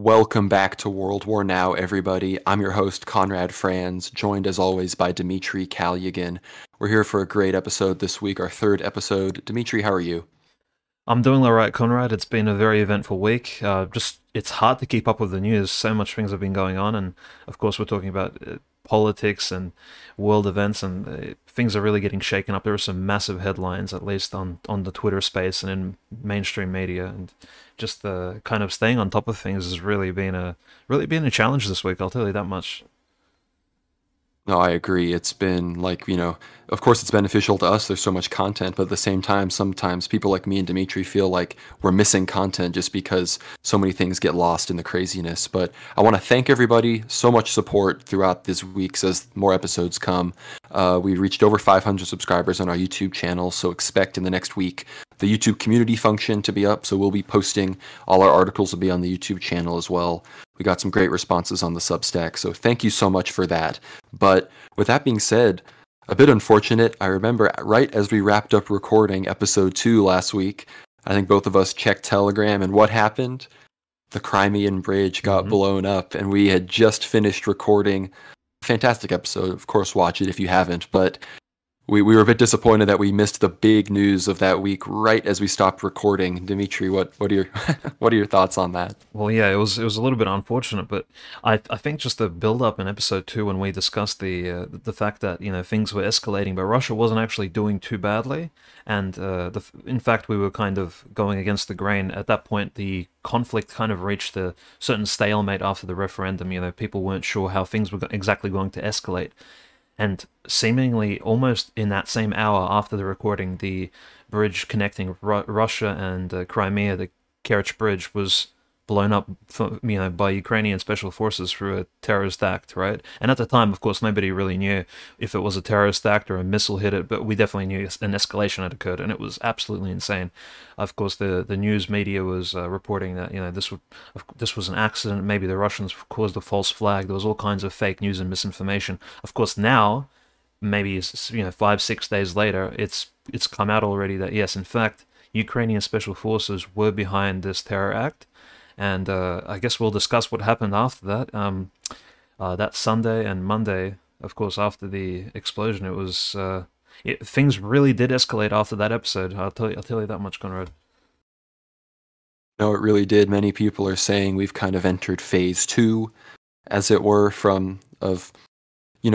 Welcome back to World War Now, everybody. I'm your host, Conrad Franz, joined as always by Dmitry Kalyagin. We're here for a great episode this week, our third episode. Dmitry, how are you? I'm doing all right, Conrad. It's been a very eventful week. It's hard to keep up with the news. So much things have been going on, and of course, we're talking about politics and world events, and things are really getting shaken up. There are some massive headlines, at least on the Twitter space and in mainstream media, and just the kind of staying on top of things has really been a challenge this week. I'll tell you that much. No, I agree. It's been of course it's beneficial to us. There's so much content, but at the same time, sometimes people like me and Dimitri feel like we're missing content just because so many things get lost in the craziness. But I want to thank everybody. So much support throughout this week as more episodes come. We reached over 500 subscribers on our YouTube channel, so expect in the next week the YouTube community function to be up. So we'll be posting all our articles will be on the YouTube channel as well. We got some great responses on the Substack, so thank you so much for that. But with that being said, a bit unfortunate. I remember right as we wrapped up recording episode 2 last week, I think both of us checked Telegram, and what happened? The Crimean Bridge got blown up, and we had just finished recording. Fantastic episode. Of course, watch it if you haven't, but we were a bit disappointed that we missed the big news of that week right as we stopped recording. Dimitri, what are your what are your thoughts on that? Well, yeah, it was a little bit unfortunate, but I think just the build up in episode 2 when we discussed the fact that things were escalating, but Russia wasn't actually doing too badly, and in fact we were kind of going against the grain at that point. The conflict kind of reached a certain stalemate after the referendum. People weren't sure how things were exactly going to escalate. And seemingly almost in that same hour after the recording, the bridge connecting Russia and Crimea, the Kerch Bridge, was blown up, by Ukrainian special forces through a terrorist act, right? And at the time, of course, nobody really knew if it was a terrorist act or a missile hit it, but we definitely knew an escalation had occurred, and it was absolutely insane. Of course, the news media was reporting that this was an accident. Maybe the Russians caused a false flag. There was all kinds of fake news and misinformation. Of course, now, maybe 5-6 days later, it's come out already that yes, in fact, Ukrainian special forces were behind this terror act. And I guess we'll discuss what happened after that. That Sunday and Monday, of course, after the explosion, things really did escalate after that episode. I'll tell you that much, Conrad. No, it really did. Many people are saying we've kind of entered phase 2, as it were,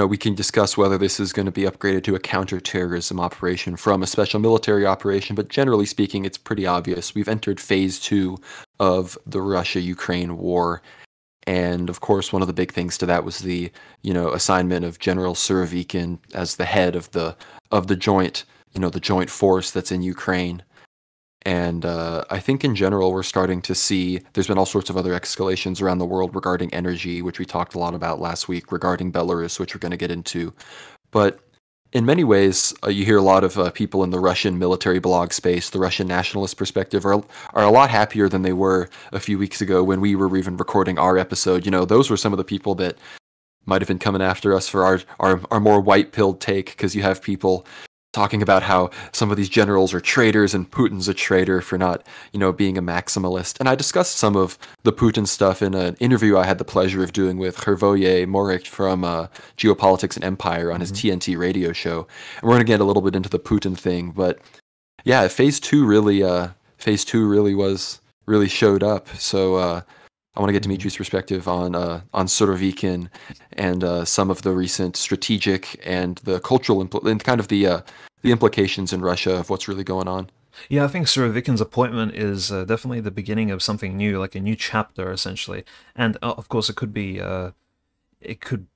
we can discuss whether this is going to be upgraded to a counterterrorism operation from a special military operation, but generally speaking, it's pretty obvious. We've entered phase 2 of the Russia-Ukraine war, and of course, one of the big things to that was the, assignment of General Surovikin as the head of the joint, the joint force that's in Ukraine. And I think in general, we're starting to see there's been all sorts of other escalations around the world regarding energy, which we talked a lot about last week, regarding Belarus, which we're going to get into. But in many ways, you hear a lot of people in the Russian military blog space, the Russian nationalist perspective, are a lot happier than they were a few weeks ago when we were even recording our episode. Those were some of the people that might have been coming after us for our more white-pilled take, because you have people talking about how some of these generals are traitors and Putin's a traitor for not, being a maximalist. And I discussed some of the Putin stuff in an interview I had the pleasure of doing with Hervoye Morik from Geopolitics and Empire on his TNT radio show. And we're going to get a little bit into the Putin thing, but yeah, phase 2 really showed up. So I want to get Dimitri's perspective on Surovikin and some of the recent strategic and the cultural and kind of the implications in Russia of what's really going on. Yeah, I think Surovikin's appointment is definitely the beginning of something new, like a new chapter, essentially. And of course, it could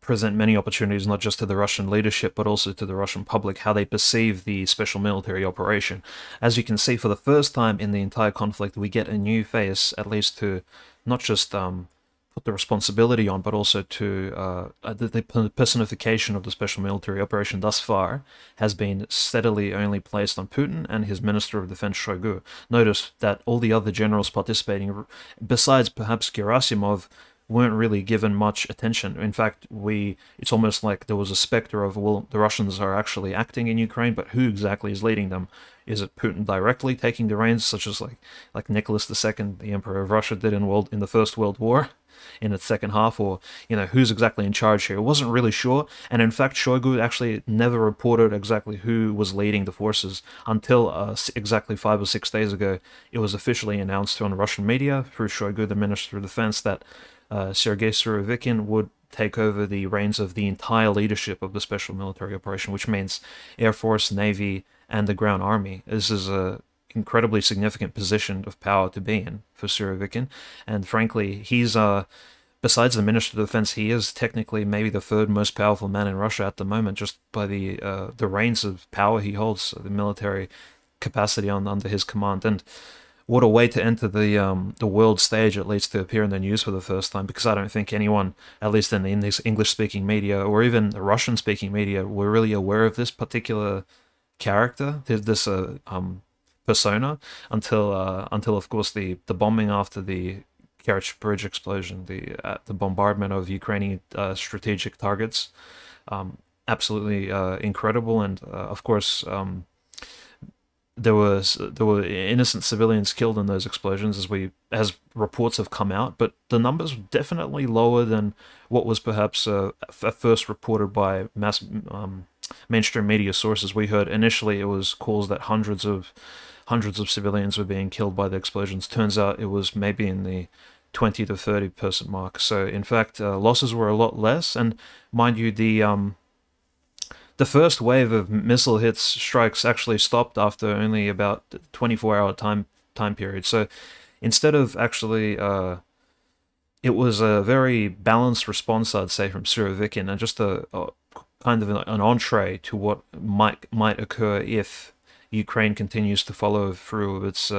present many opportunities, not just to the Russian leadership, but also to the Russian public, how they perceive the special military operation. As you can see, for the first time in the entire conflict, we get a new face, at least to not just put the responsibility on, but also to the personification of the special military operation thus far has been steadily only placed on Putin and his Minister of Defense Shoigu. Notice that all the other generals participating, besides perhaps Gerasimov, weren't really given much attention. In fact, it's almost like there was a specter of, well, the Russians are actually acting in Ukraine, but who exactly is leading them? Is it Putin directly taking the reins, such as like Nicholas II, the Emperor of Russia, did in the First World War, in its second half, or who's exactly in charge here? It wasn't really sure, and in fact, Shoigu actually never reported exactly who was leading the forces until exactly 5 or 6 days ago. It was officially announced on Russian media through Shoigu, the Minister of Defense, that Sergei Surovikin would take over the reins of the entire leadership of the special military operation, which means Air Force, Navy, and the ground army. This is a incredibly significant position of power to be in for Surovikin, and frankly, he's besides the Minister of Defense, he is technically maybe the third most powerful man in Russia at the moment, just by the reins of power he holds, the military capacity under his command. And what a way to enter the world stage, at least to appear in the news for the first time, because I don't think anyone, at least in the English-speaking media or even the Russian-speaking media, were really aware of this particular character, this persona, until of course the bombing after the Kerch Bridge explosion, the bombardment of Ukrainian strategic targets. Absolutely incredible, and of course. There were innocent civilians killed in those explosions, as reports have come out, but the numbers were definitely lower than what was perhaps at first reported by mainstream media sources. We heard initially it was calls that hundreds of civilians were being killed by the explosions. Turns out it was maybe in the 20 to 30 person mark. So in fact, losses were a lot less, and mind you, the first wave of missile hits strikes actually stopped after only about 24-hour time period. So instead of actually, it was a very balanced response, I'd say, from Surovikin, and just a kind of an entree to what might occur if Ukraine continues to follow through with its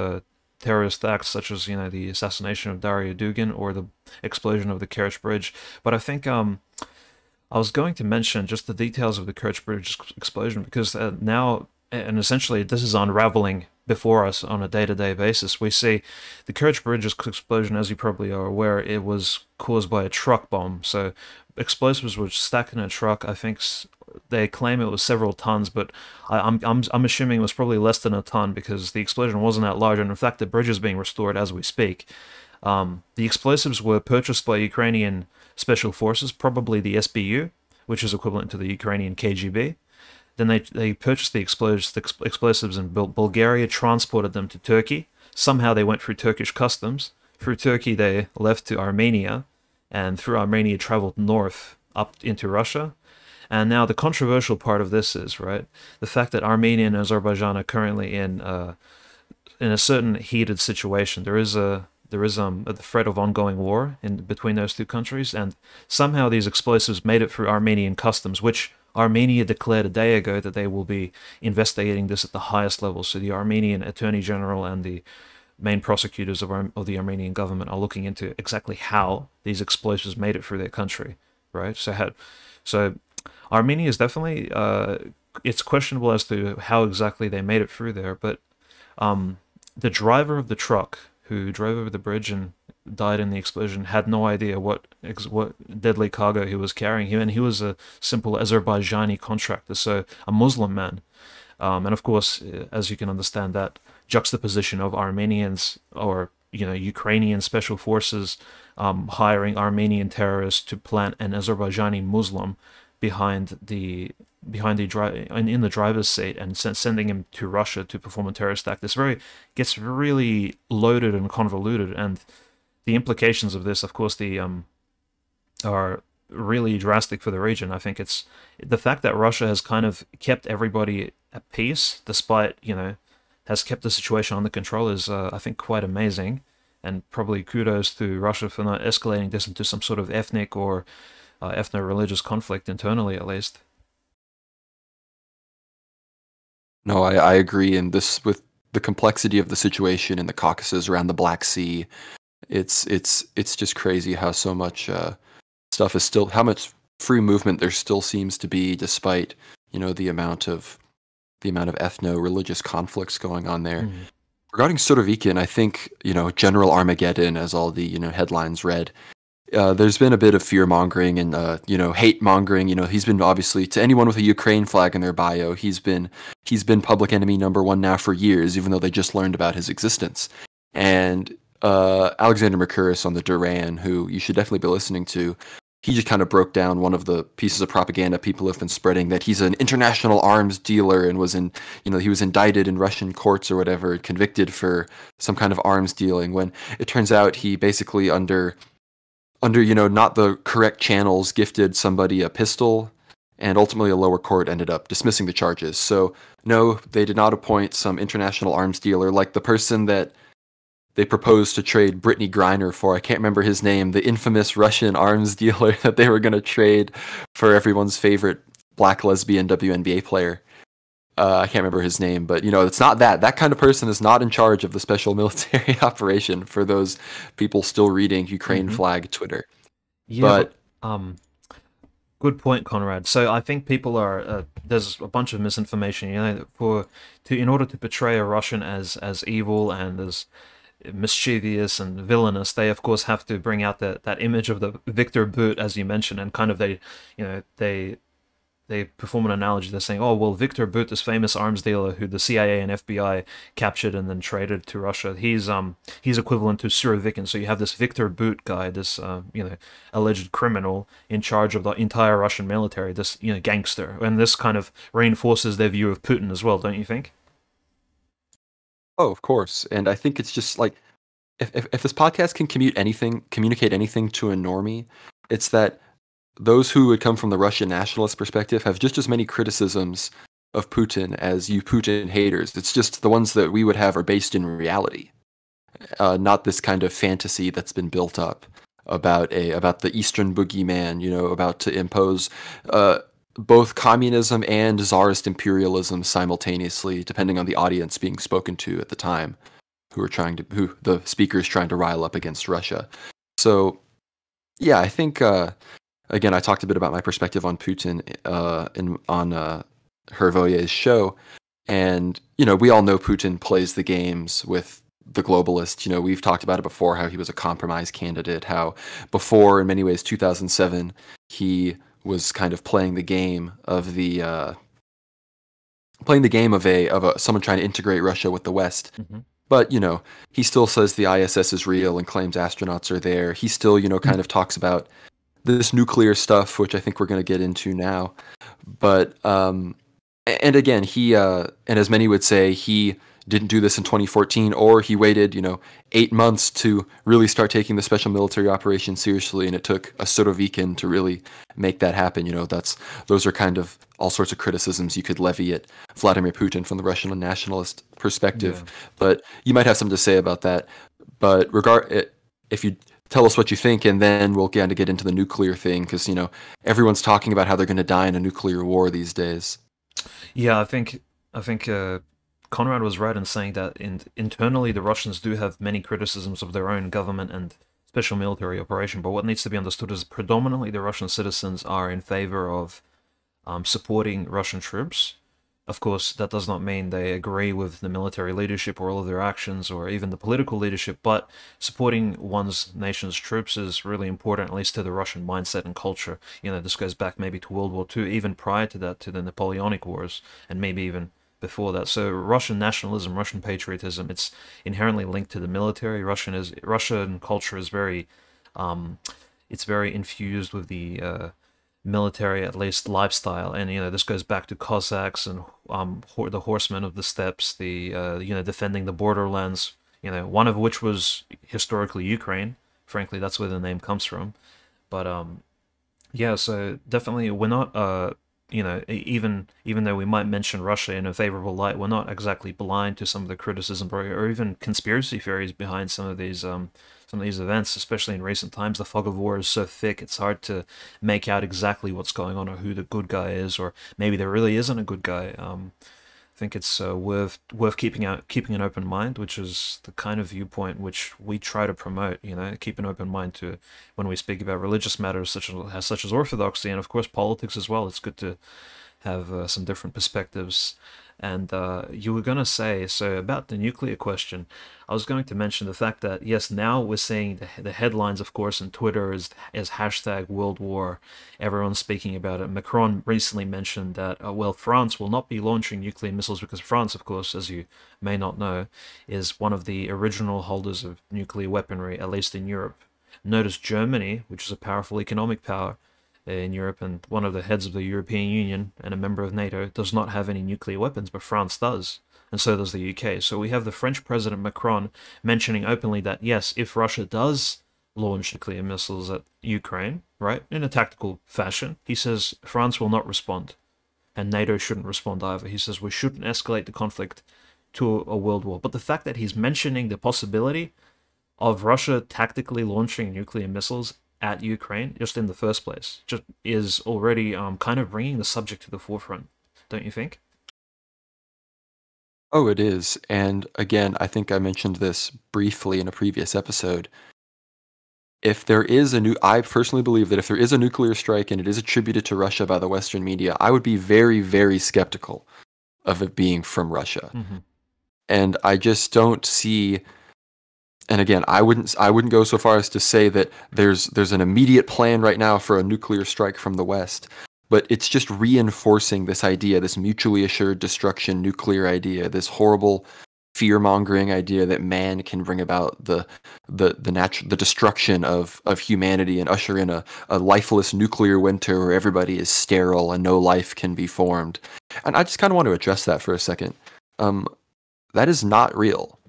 terrorist acts, such as the assassination of Daria Dugin or the explosion of the Kerch Bridge. But I think I was going to mention just the details of the Kerch Bridge explosion, because now, and essentially this is unraveling before us on a day-to-day basis. We see the Kerch Bridge explosion, as you probably are aware, it was caused by a truck bomb. So explosives were stacked in a truck. I think they claim it was several tons, but I'm assuming it was probably less than a ton, because the explosion wasn't that large, and in fact the bridge is being restored as we speak. The explosives were purchased by Ukrainian special forces, probably the SBU, which is equivalent to the Ukrainian KGB. Then they purchased the explosives in Bulgaria, transported them to Turkey. Somehow they went through Turkish customs. Through Turkey they left to Armenia, and through Armenia traveled north up into Russia. And now the controversial part of this is, right, the fact that Armenia and Azerbaijan are currently in a certain heated situation. There is the threat of ongoing war between those two countries, and somehow these explosives made it through Armenian customs, which Armenia declared a day ago that they will be investigating this at the highest level. So the Armenian Attorney General and the main prosecutors of the Armenian government are looking into exactly how these explosives made it through their country, right? So Armenia is definitely it's questionable as to how exactly they made it through there, but the driver of the truck who drove over the bridge and died in the explosion had no idea what deadly cargo he was carrying. He was a simple Azerbaijani contractor, so a Muslim man. And of course, as you can understand, that juxtaposition of Armenians or Ukrainian special forces hiring Armenian terrorists to plant an Azerbaijani Muslim in the driver's seat and sending him to Russia to perform a terrorist act. This gets really loaded and convoluted, and the implications of this, of course, are really drastic for the region. I think it's the fact that Russia has kind of kept everybody at peace, despite has kept the situation under control, is I think quite amazing, and probably kudos to Russia for not escalating this into some sort of ethnic or ethno-religious conflict internally, at least. No, I agree. And this, with the complexity of the situation in the Caucasus around the Black Sea, it's just crazy how so much stuff is still, how much free movement there still seems to be, despite the amount of ethno-religious conflicts going on there. Mm-hmm. Regarding Surovikin, I think General Armageddon, as all the headlines read, there's been a bit of fear mongering and hate mongering. He's been obviously, to anyone with a Ukraine flag in their bio, he's been public enemy number one now for years, even though they just learned about his existence. And Alexander Mercouris on the Duran, who you should definitely be listening to, he just kind of broke down one of the pieces of propaganda people have been spreading, that he's an international arms dealer and he was indicted in Russian courts or whatever, convicted for some kind of arms dealing, when it turns out he basically under not the correct channels gifted somebody a pistol, and ultimately a lower court ended up dismissing the charges. So no, they did not appoint some international arms dealer like the person that they proposed to trade Brittany Griner for. I can't remember his name, the infamous Russian arms dealer that they were going to trade for everyone's favorite black lesbian WNBA player. I can't remember his name, but it's not that. That kind of person is not in charge of the special military operation, for those people still reading Ukraine flag Twitter. Yeah, but good point, Conrad. So I think people are there's a bunch of misinformation. In order to portray a Russian as evil and as mischievous and villainous, they of course have to bring out that image of the Victor Bout, as you mentioned, and kind of they perform an analogy. They're saying, oh, well, Victor Bout, this famous arms dealer who the CIA and FBI captured and then traded to Russia, he's equivalent to Surovikin. So you have this Victor Bout guy, this alleged criminal in charge of the entire Russian military, this gangster, and this kind of reinforces their view of Putin as well, don't you think? Oh, of course. And I think it's just like, if this podcast can communicate anything to a normie, it's that those who would come from the Russian nationalist perspective have just as many criticisms of Putin as you Putin haters. It's just the ones that we would have are based in reality, not this kind of fantasy that's been built up about the Eastern boogeyman, about to impose both communism and czarist imperialism simultaneously, depending on the audience being spoken to at the time, who the speaker is trying to rile up against Russia. So, yeah, I think again, I talked a bit about my perspective on Putin on Hervoy's show, and we all know Putin plays the games with the globalists. We've talked about it before, how he was a compromise candidate, how before, in many ways, 2007, he was kind of playing the game of someone trying to integrate Russia with the West. Mm-hmm. But he still says the ISS is real and claims astronauts are there. He still kind of talks about this nuclear stuff, which I think we're going to get into now. But and again, he and as many would say, he didn't do this in 2014, or he waited 8 months to really start taking the special military operation seriously, and it took a Surovikin to really make that happen. Those are kind of all sorts of criticisms you could levy at Vladimir Putin from the Russian nationalist perspective. Yeah. But you might have something to say about that. But if you tell us what you think, and then we'll get into the nuclear thing, because everyone's talking about how they're going to die in a nuclear war these days. Yeah, I think Conrad was right in saying that internally the Russians do have many criticisms of their own government and special military operation, but what needs to be understood is predominantly the Russian citizens are in favor of supporting Russian troops. Of course, that does not mean they agree with the military leadership or all of their actions or even the political leadership, but supporting one's nation's troops is really important, at least to the Russian mindset and culture. This goes back maybe to World War II, even prior to that, to the Napoleonic Wars, and maybe even before that. So Russian nationalism, Russian patriotism, it's inherently linked to the military. Russian culture is very, it's very infused with the military, at least lifestyle, and this goes back to Cossacks and the horsemen of the steppes, the defending the borderlands, one of which was historically Ukraine. Frankly, that's where the name comes from. But yeah, so definitely we're not even though we might mention Russia in a favorable light, we're not exactly blind to some of the criticism or even conspiracy theories behind some of these events, especially in recent times. The fog of war is so thick, it's hard to make out exactly what's going on or who the good guy is, or maybe there really isn't a good guy. I think it's worth keeping an open mind, which is the kind of viewpoint which we try to promote. Keep an open mind to when we speak about religious matters such as orthodoxy, and of course politics as well. It's good to have some different perspectives And you were going to say, so about the nuclear question, I was going to mention the fact that, yes, now we're seeing the headlines, of course, on Twitter is hashtag World War. Everyone's speaking about it. Macron recently mentioned that, well, France will not be launching nuclear missiles because France, of course, as you may not know, is one of the original holders of nuclear weaponry, at least in Europe. Notice Germany, which is a powerful economic power in Europe and one of the heads of the European Union and a member of NATO, does not have any nuclear weapons, but France does. And so does the UK. So we have the French President Macron mentioning openly that, yes, if Russia does launch nuclear missiles at Ukraine, right, in a tactical fashion, he says France will not respond. And NATO shouldn't respond either. He says we shouldn't escalate the conflict to a world war. But the fact that he's mentioning the possibility of Russia tactically launching nuclear missiles at Ukraine, just in the first place, just is already kind of bringing the subject to the forefront, don't you think? Oh, it is. And again, I think I mentioned this briefly in a previous episode. If there is I personally believe that if there is a nuclear strike and it is attributed to Russia by the Western media, I would be very, very skeptical of it being from Russia. Mm-hmm. And I just don't see. And again, I wouldn't go so far as to say that there's an immediate plan right now for a nuclear strike from the West, but it's just reinforcing this idea, this mutually assured destruction nuclear idea, this horrible fear-mongering idea that man can bring about the destruction of humanity and usher in a lifeless nuclear winter where everybody is sterile and no life can be formed. And I just kind of want to address that for a second. That is not real.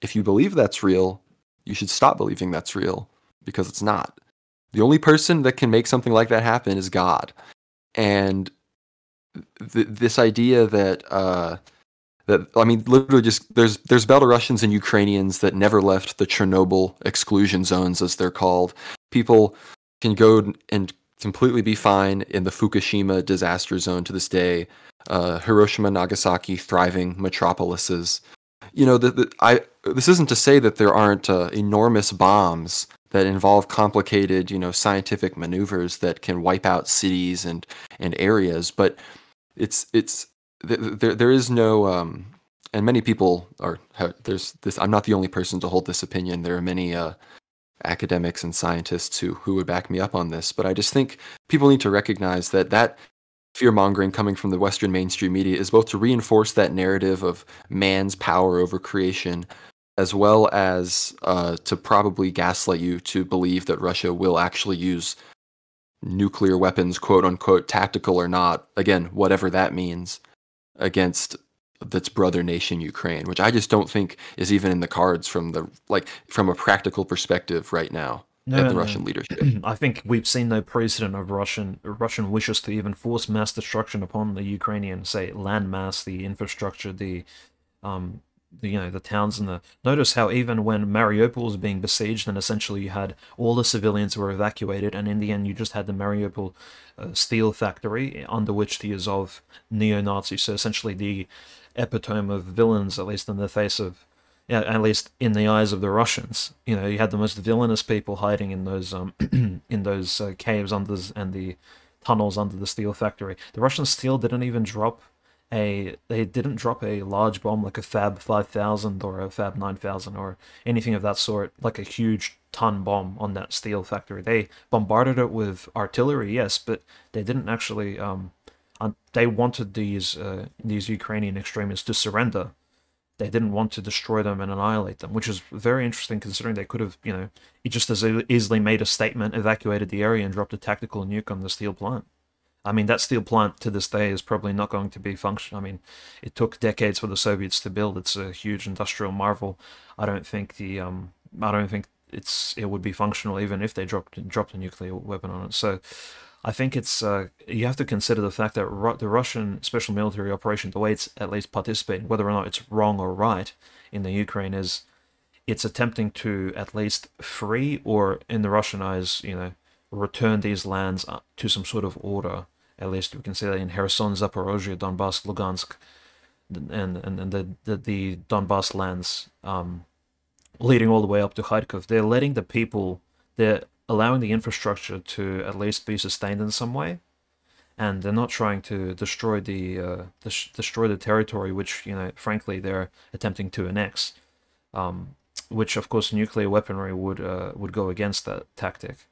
If you believe that's real, you should stop believing that's real, because it's not. The only person that can make something like that happen is God. And this idea that I mean, literally, just there's Belarusians and Ukrainians that never left the Chernobyl exclusion zones, as they're called. People can go and completely be fine in the Fukushima disaster zone to this day. Hiroshima, Nagasaki, thriving metropolises. You know, this isn't to say that there aren't enormous bombs that involve complicated, scientific maneuvers that can wipe out cities and areas, but there is no, and many people there's this. I'm not the only person to hold this opinion. There are many academics and scientists who would back me up on this, but I just think people need to recognize that fear-mongering coming from the Western mainstream media is both to reinforce that narrative of man's power over creation, as well as to probably gaslight you to believe that Russia will actually use nuclear weapons, quote unquote, tactical or not, again, whatever that means, against its brother nation Ukraine, which I just don't think is even in the cards from a practical perspective right now. No, At the no. Russian leadership. I think we've seen no precedent of Russian wishes to even force mass destruction upon the Ukrainian, say, landmass, the infrastructure, um, the towns and the. Notice how even when Mariupol was being besieged, and essentially you had all the civilians were evacuated, and in the end you just had the Mariupol steel factory under which the Azov neo-Nazis, so essentially the epitome of villains, at least in the face of. Yeah, at least in the eyes of the Russians, you had the most villainous people hiding in those in those caves and the tunnels under the steel factory. The Russians still didn't even drop they didn't drop a large bomb like a Fab 5000 or a Fab 9000 or anything of that sort, like a huge ton bomb on that steel factory. They bombarded it with artillery, yes, but they didn't actually. They wanted these Ukrainian extremists to surrender. They didn't want to destroy them and annihilate them, which is very interesting considering they could have, just as easily made a statement, evacuated the area, and dropped a tactical nuke on the steel plant. I mean, that steel plant to this day is probably not going to be functional. I mean, it took decades for the Soviets to build. It's a huge industrial marvel. I don't think it would be functional even if they dropped a nuclear weapon on it. So I think it's you have to consider the fact that the Russian special military operation, the way it's at least participating, whether or not it's wrong or right in the Ukraine, is it's attempting to at least free, or in the Russian eyes, return these lands to some sort of order. At least we can say that in Kherson, Zaporozhye, Donbass, Lugansk, and the Donbass lands, leading all the way up to Kharkov. They're letting the people, they're allowing the infrastructure to at least be sustained in some way, and they're not trying to destroy destroy the territory, which frankly they're attempting to annex. Which of course nuclear weaponry would go against that tactic.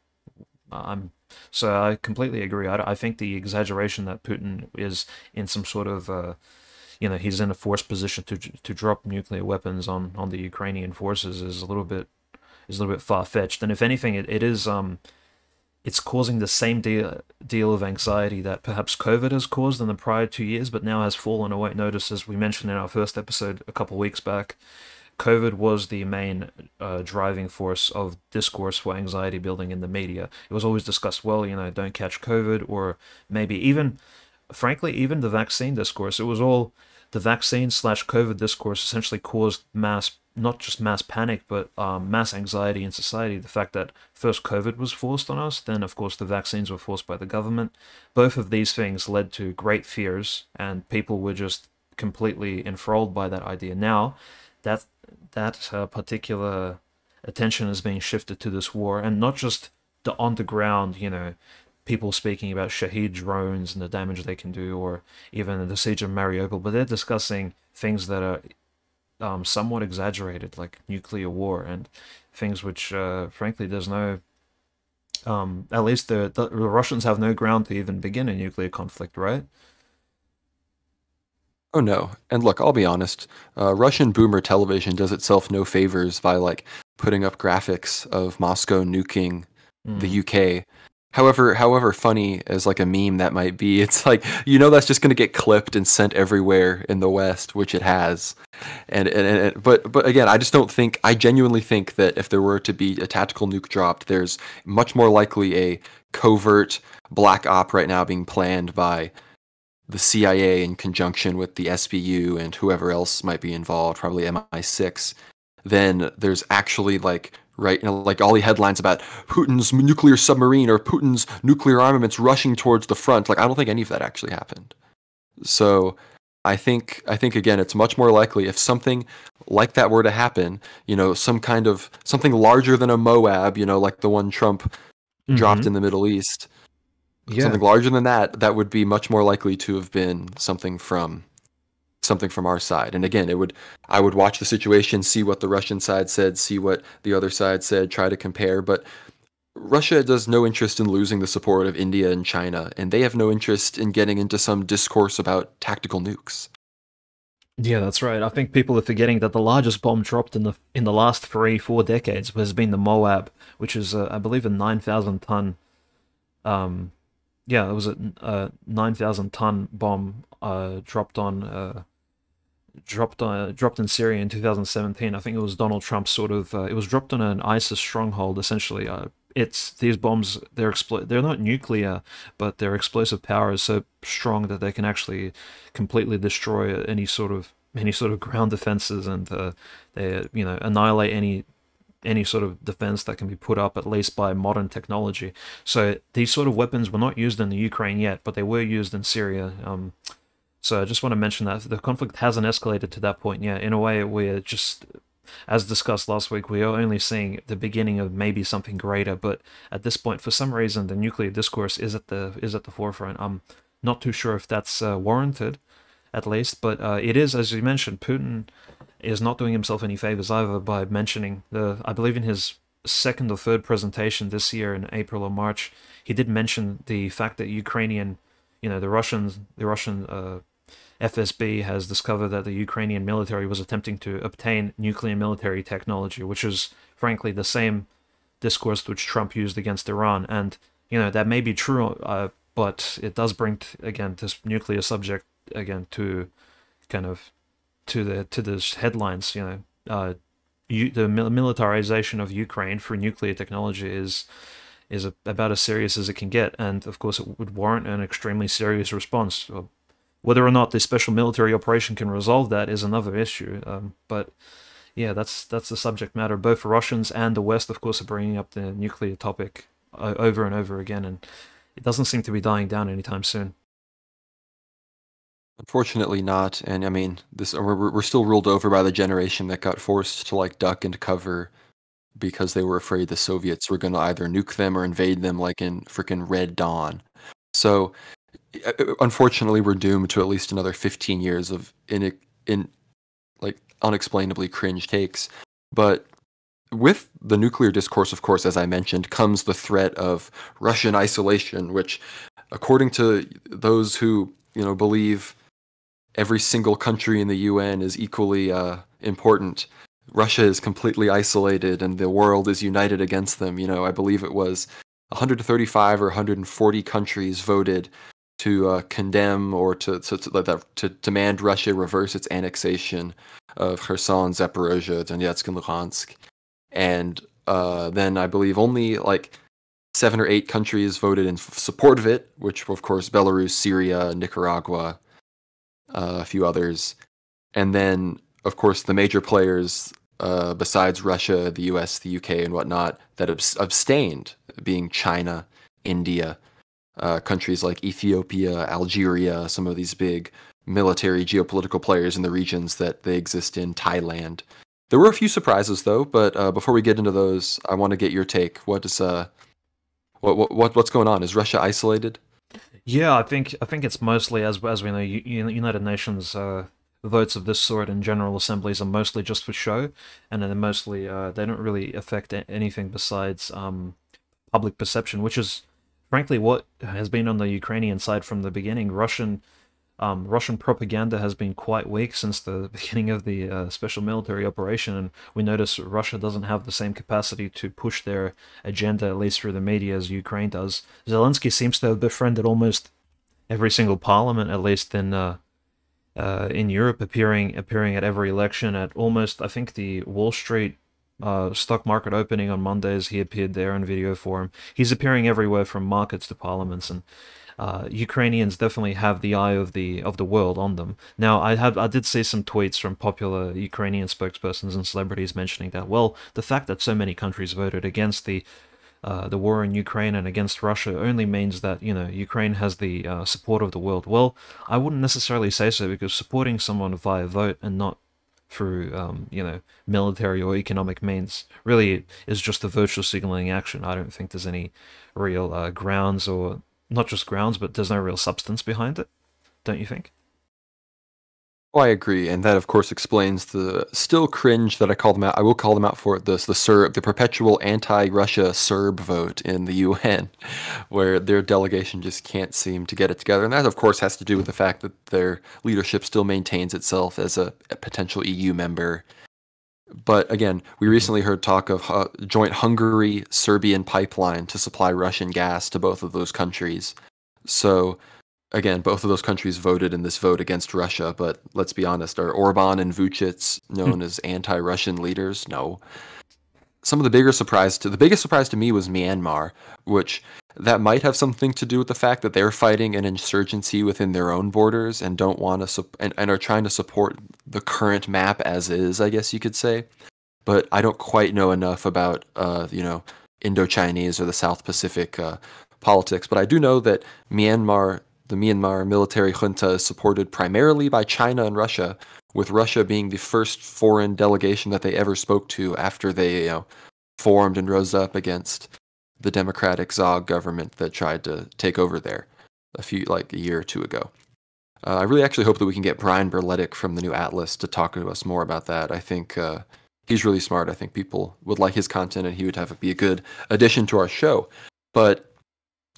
I'm so I completely agree. I think the exaggeration that Putin is in some sort of he's in a forced position to drop nuclear weapons on the Ukrainian forces is a little bit far fetched. And if anything, it is it's causing the same deal of anxiety that perhaps COVID has caused in the prior 2 years, but now has fallen away. Notice, as we mentioned in our first episode a couple of weeks back, COVID was the main driving force of discourse for anxiety building in the media. It was always discussed, well, don't catch COVID, or maybe even, frankly, even the vaccine discourse. It was all the vaccine slash COVID discourse essentially caused not just mass panic, but mass anxiety in society. The fact that first COVID was forced on us, then of course the vaccines were forced by the government. Both of these things led to great fears, and people were just completely enthralled by that idea. Now, that particular attention is being shifted to this war, and not just the on the ground, people speaking about Shahed drones and the damage they can do, or even the siege of Mariupol, but they're discussing things that are somewhat exaggerated, like nuclear war and things which, frankly, there's no. At least the Russians have no ground to even begin a nuclear conflict, right? Oh no. And look, I'll be honest. Russian boomer television does itself no favors by like putting up graphics of Moscow nuking the Mm. UK. However funny as like a meme that might be, it's like that's just going to get clipped and sent everywhere in the West, which it has. But again, I just don't think I genuinely think that if there were to be a tactical nuke dropped, there's much more likely a covert black op right now being planned by the CIA in conjunction with the SBU and whoever else might be involved, probably MI6, then there's actually like like all the headlines about Putin's nuclear submarine or Putin's nuclear armaments rushing towards the front. Like I don't think any of that actually happened. So I think again it's much more likely if something like that were to happen, some kind of something larger than a Moab, like the one Trump dropped Mm-hmm. in the Middle East, Yeah. something larger than that, that would be much more likely to have been something from our side. And again, I would watch the situation, see what the Russian side said, see what the other side said, try to compare. But Russia does no interest in losing the support of India and China, and they have no interest in getting into some discourse about tactical nukes. Yeah, that's right. I think people are forgetting that the largest bomb dropped in the last 3-4 decades has been the Moab, which is I believe a 9,000 ton. Um, yeah, it was a 9,000 ton bomb dropped in Syria in 2017. I think it was Donald Trump sort of. It was dropped on an ISIS stronghold essentially. It's these bombs. They're not nuclear, but their explosive power is so strong that they can actually completely destroy any sort of ground defenses, and they annihilate any sort of defense that can be put up, at least by modern technology. So these sort of weapons were not used in the Ukraine yet, but they were used in Syria. So I just want to mention that the conflict hasn't escalated to that point yet. In a way, we're just, as discussed last week, we are only seeing the beginning of maybe something greater. But at this point, for some reason, the nuclear discourse is at the forefront. I'm not too sure if that's warranted, at least, but it is, as you mentioned. Putin is not doing himself any favors either by mentioning I believe in his second or third presentation this year in April or March, he did mention the fact that the Russian FSB has discovered that the Ukrainian military was attempting to obtain nuclear military technology, which is frankly the same discourse which Trump used against Iran. And that may be true, but it does bring again this nuclear subject again to kind of to the headlines. The militarization of Ukraine through nuclear technology is about as serious as it can get, and of course it would warrant an extremely serious response. Whether or not the special military operation can resolve that is another issue. But yeah, that's the subject matter. Both the Russians and the West, of course, are bringing up the nuclear topic over and over again, and it doesn't seem to be dying down anytime soon. Unfortunately not, and I mean, we're still ruled over by the generation that got forced to like duck and cover because they were afraid the Soviets were going to either nuke them or invade them like in freaking Red Dawn. So unfortunately, we're doomed to at least another 15 years of in like unexplainably cringe takes. But with the nuclear discourse, of course, as I mentioned, comes the threat of Russian isolation, which, according to those who believe every single country in the UN is equally important, Russia is completely isolated and the world is united against them. I believe it was 135 or 140 countries voted to condemn or to demand Russia reverse its annexation of Kherson, Zaporozhye, Donetsk, and Luhansk. And then I believe only like 7 or 8 countries voted in support of it, which were, of course, Belarus, Syria, Nicaragua, a few others. And then, of course, the major players, besides Russia, the US, the UK, and whatnot, that abstained, being China, India, countries like Ethiopia, Algeria, some of these big military geopolitical players in the regions that they exist in, Thailand. There were a few surprises, though, but before we get into those, I want to get your take. What's going on? Is Russia isolated? Yeah, I think it's mostly as we know, United Nations votes of this sort and general assemblies are mostly just for show, and they're mostly they don't really affect anything besides public perception, which is frankly what has been on the Ukrainian side from the beginning. Russian propaganda has been quite weak since the beginning of the special military operation, and we notice Russia doesn't have the same capacity to push their agenda, at least through the media, as Ukraine does. Zelensky seems to have befriended almost every single parliament, at least in Europe, appearing at every election. At almost, I think, the Wall Street stock market opening on Mondays, he appeared there in video form. He's appearing everywhere from markets to parliaments, and Ukrainians definitely have the eye of the world on them. Now, I did see some tweets from popular Ukrainian spokespersons and celebrities mentioning that, well, the fact that so many countries voted against the war in Ukraine and against Russia only means that Ukraine has the support of the world. Well, I wouldn't necessarily say so, because supporting someone via vote and not through military or economic means really is just a virtual signaling action. I don't think there's any real grounds, or not just grounds, but there's no real substance behind it, don't you think? Oh, I agree, and that of course explains the still cringe that I call them out. I will call them out for it. The perpetual anti-Russia Serb vote in the UN, where their delegation just can't seem to get it together, and that of course has to do with the fact that their leadership still maintains itself as a potential EU member. But again, we recently heard talk of joint Hungary-Serbian pipeline to supply Russian gas to both of those countries. So again, both of those countries voted in this vote against Russia, but let's be honest, are Orban and Vucic known as anti-Russian leaders? No. The biggest surprise to me was Myanmar, which that might have something to do with the fact that they're fighting an insurgency within their own borders and don't want to and are trying to support the current map as is, I guess you could say. But I don't quite know enough about Indo-Chinese or the South Pacific politics, but I do know that the Myanmar military junta is supported primarily by China and Russia, with Russia being the first foreign delegation that they ever spoke to after they formed and rose up against the democratic Zog government that tried to take over there a year or two ago. I really actually hope that we can get Brian Berletic from the New Atlas to talk to us more about that. I think he's really smart. I think people would like his content, and he would be a good addition to our show. But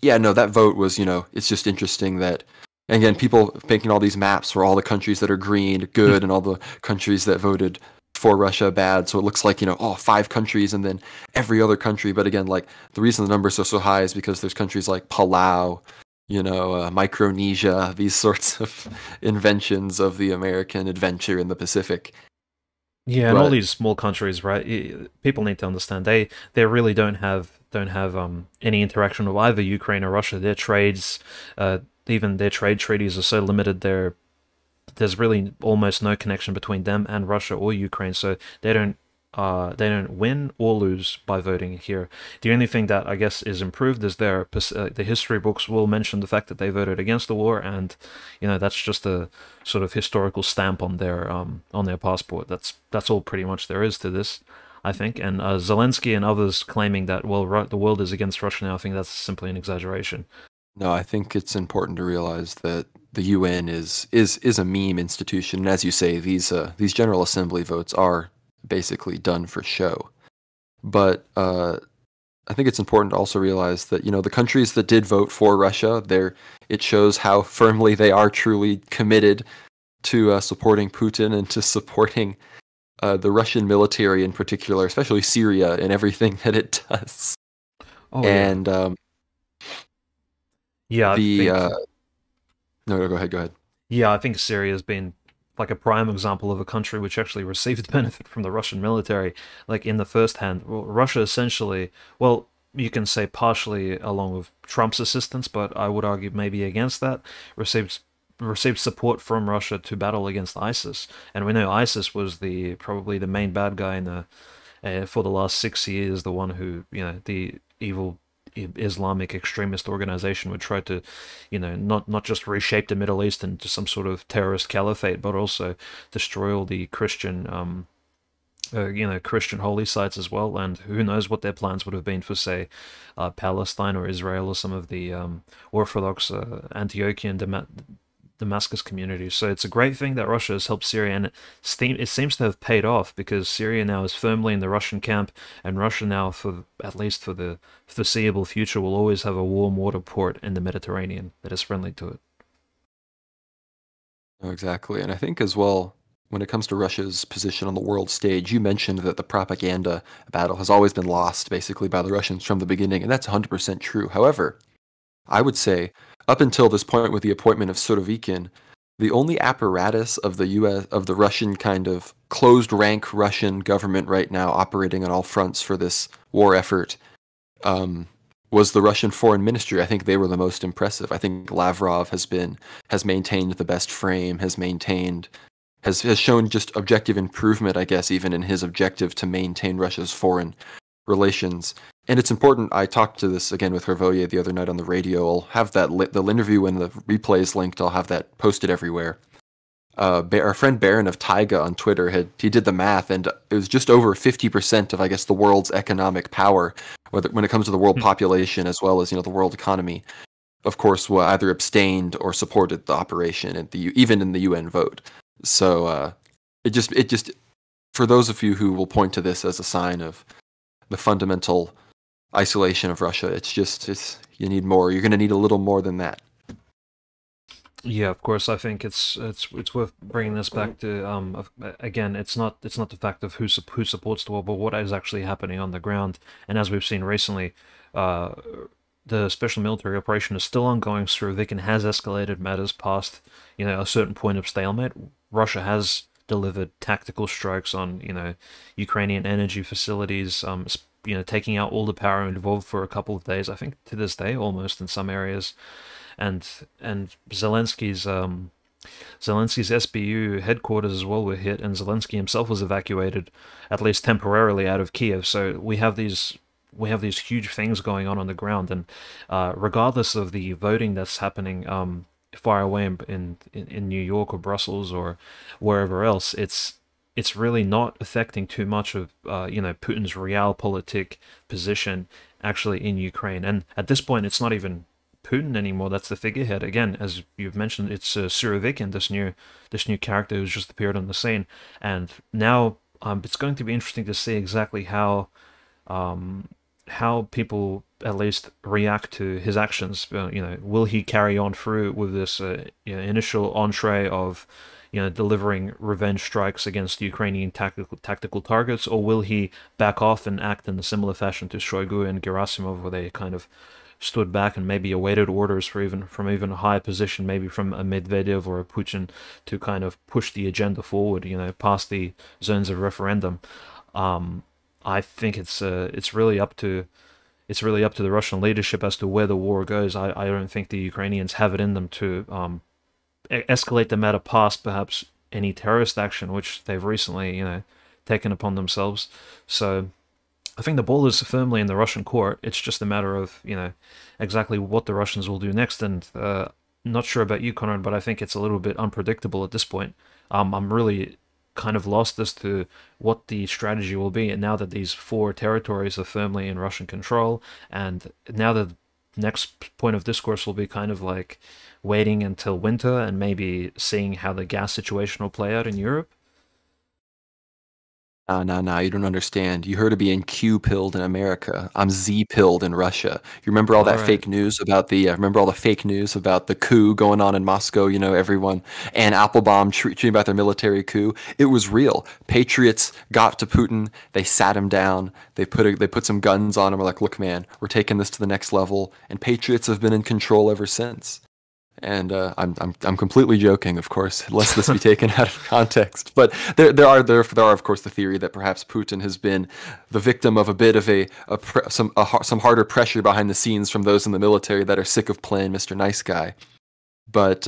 yeah, no, that vote was, it's just interesting that, again, people making all these maps for all the countries that are green, good, and all the countries that voted for Russia, bad. So it looks like, 5 countries and then every other country. But again, like, the reason the numbers are so high is because there's countries like Palau, Micronesia, these sorts of inventions of the American adventure in the Pacific. Yeah, and all these small countries, right? People need to understand they really don't have any interaction with either Ukraine or Russia. Their trades, even their trade treaties, are so limited. There's really almost no connection between them and Russia or Ukraine. So they don't win or lose by voting here. The only thing that I guess is improved is the history books will mention the fact that they voted against the war, and that's just a sort of historical stamp on their passport. That's all pretty much there is to this, I think. And Zelensky and others claiming that, well, the world is against Russia now, I think that's simply an exaggeration. No, I think it's important to realize that the UN is a meme institution, and as you say, these General Assembly votes are basically done for show. But I think it's important to also realize that the countries that did vote for Russia, it shows how firmly they are truly committed to supporting Putin and to supporting the Russian military in particular, especially Syria and everything that it does. Oh yeah, And yeah. I the think no, go ahead, go ahead. yeah, I think Syria has been like a prime example of a country which actually received benefit from the Russian military, like in the first hand. Well, Russia essentially, well, you can say partially along with Trump's assistance, but I would argue maybe against that, received received support from Russia to battle against ISIS. And we know ISIS was the probably the main bad guy in the for the last 6 years, the one who, the evil Islamic extremist organization would try to, not just reshape the Middle East into some sort of terrorist caliphate, but also destroy all the Christian, Christian holy sites as well. And who knows what their plans would have been for, say, Palestine or Israel or some of the Orthodox Antiochian Damascus community. So it's a great thing that Russia has helped Syria, and it seems to have paid off because Syria now is firmly in the Russian camp, and Russia now, for at least for the foreseeable future, will always have a warm water port in the Mediterranean that is friendly to it. No, exactly. And I think as well, when it comes to Russia's position on the world stage, you mentioned that the propaganda battle has always been lost basically by the Russians from the beginning, and that's 100% true. However, I would say up until this point with the appointment of Surovikin, the only apparatus of the Russian kind of closed rank Russian government right now operating on all fronts for this war effort um, was the Russian foreign ministry. I think they were the most impressive. I think Lavrov has maintained the best frame, has shown just objective improvement, I guess, even in his objective to maintain Russia's foreign relations. And it's important. I talked to this again with Hervoye the other night on the radio. I'll have the interview when the replay is linked. I'll have that posted everywhere. Our friend Baron of Taiga on Twitter he did the math, and it was just over 50% of, I guess, the world's economic power, when it comes to the world population as well as the world economy. Of course, either abstained or supported the operation even in the UN vote. So it just for those of you who will point to this as a sign of the fundamental isolation of Russia, it's you need more. You're going to need a little more than that. Yeah, of course. I think it's worth bringing this back to again. It's not the fact of who supports the war, but what is actually happening on the ground. And as we've seen recently, the special military operation is still ongoing. Surovikin has escalated matters past a certain point of stalemate. Russia has delivered tactical strikes on Ukrainian energy facilities. Taking out all the power involved for a couple of days. I think to this day, almost in some areas. And Zelensky's SBU headquarters as well were hit, and Zelensky himself was evacuated, at least temporarily, out of Kiev. So we have these huge things going on the ground, and regardless of the voting that's happening far away in New York or Brussels or wherever else, it's really not affecting too much of Putin's realpolitik position actually in Ukraine. And at this point, it's not even Putin anymore that's the figurehead. Again, as you've mentioned, it's Surovikin, this new character who's just appeared on the scene. And now it's going to be interesting to see exactly how people at least react to his actions. Will he carry on through with this initial entree of delivering revenge strikes against Ukrainian tactical targets, or will he back off and act in a similar fashion to Shoigu and Gerasimov, where they kind of stood back and maybe awaited orders from even a higher position, maybe from a Medvedev or a Putin, to kind of push the agenda forward, past the zones of referendum. I think it's really up to the Russian leadership as to where the war goes. I don't think the Ukrainians have it in them to escalate the matter past perhaps any terrorist action, which they've recently taken upon themselves. So I think the ball is firmly in the Russian court. It's just a matter of exactly what the Russians will do next. And not sure about you, Conrad, but I think it's a little bit unpredictable at this point. I'm really kind of lost as to what the strategy will be, and now that these four territories are firmly in Russian control, and now that next point of discourse will be kind of like waiting until winter and maybe seeing how the gas situation will play out in Europe. No, you don't understand. You heard of being Q-pilled in America. I'm Z-pilled in Russia. You remember all All that right. fake news about remember all the fake news about the coup going on in Moscow, everyone, and Applebaum treating about their military coup? It was real. Patriots got to Putin, they sat him down, they put some guns on him, we're like, look, man, we're taking this to the next level, and Patriots have been in control ever since. And I'm completely joking, of course, lest this be taken out of context. But there are of course the theory that perhaps Putin has been the victim of a bit of some harder pressure behind the scenes from those in the military that are sick of playing Mr. Nice Guy. But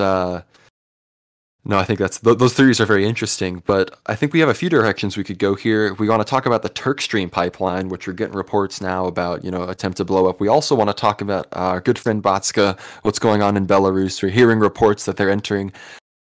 no, I think those theories are very interesting, but I think we have a few directions we could go here. We want to talk about the Turkstream pipeline, which we're getting reports now about, attempt to blow up. We also want to talk about our good friend Batska, what's going on in Belarus. We're hearing reports that they're entering.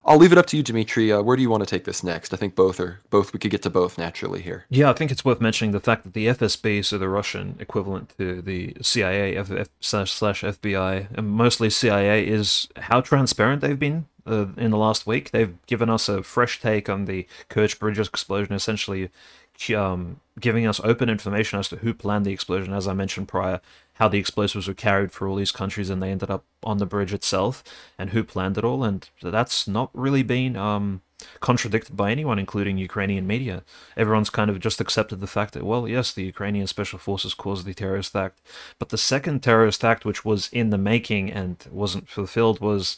I'll leave it up to you, Dmitry. Where do you want to take this next? I think both. We could get to both naturally here. Yeah, I think it's worth mentioning the fact that the FSB, so the Russian equivalent to the CIA slash FBI, and mostly CIA, is how transparent they've been in the last week. They've given us a fresh take on the Kerch Bridge explosion, essentially giving us open information as to who planned the explosion, as I mentioned prior, how the explosives were carried for all these countries and they ended up on the bridge itself, and who planned it all. And that's not really been contradicted by anyone, including Ukrainian media. Everyone's kind of just accepted the fact that, well, yes, the Ukrainian special forces caused the terrorist act. But the second terrorist act, which was in the making and wasn't fulfilled, was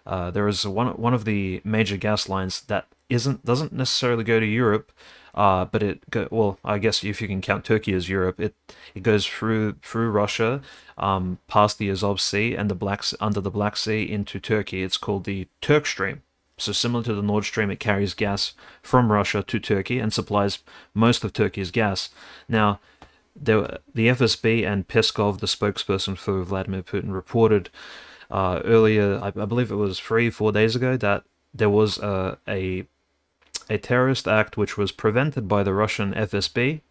there is one of the major gas lines that doesn't necessarily go to Europe, but well, I guess if you can count Turkey as Europe, it goes through Russia, past the Azov Sea and under the Black Sea into Turkey. It's called the Turkstream. So similar to the Nord Stream, it carries gas from Russia to Turkey and supplies most of Turkey's gas. Now, the FSB and Peskov, the spokesperson for Vladimir Putin, reported earlier, I believe it was 4 days ago, that there was a terrorist act which was prevented by the Russian FSB,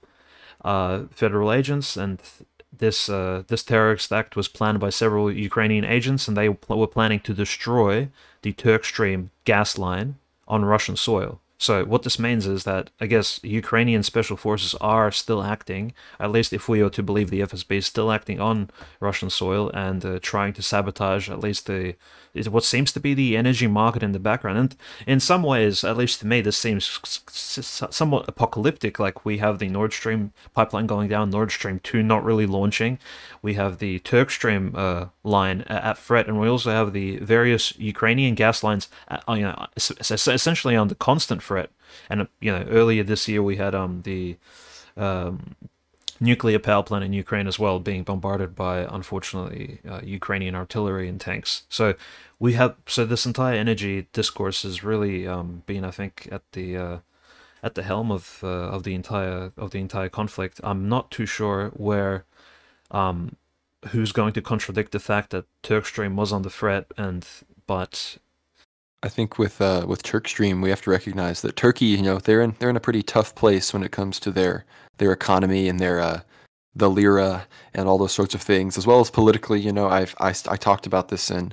federal agents, and this terrorist act was planned by several Ukrainian agents, and they were planning to destroy the Turkstream gas line on Russian soil. So what this means is that, I guess, Ukrainian special forces are still acting, at least if we are to believe the FSB is still acting on Russian soil and trying to sabotage at least what seems to be the energy market in the background. And in some ways, at least to me, this seems somewhat apocalyptic. Like, we have the Nord Stream pipeline going down, Nord Stream 2 not really launching. We have the Turkstream line at threat, and we also have the various Ukrainian gas lines, essentially under constant threat. And earlier this year we had the nuclear power plant in Ukraine as well being bombarded by, unfortunately, Ukrainian artillery and tanks. So this entire energy discourse has really been, I think, at the helm of the entire conflict. I'm not too sure who's going to contradict the fact that Turkstream was on the threat, but I think with Turkstream, we have to recognize that Turkey, they're in a pretty tough place when it comes to their economy and their the lira and all those sorts of things, as well as politically. I talked about this on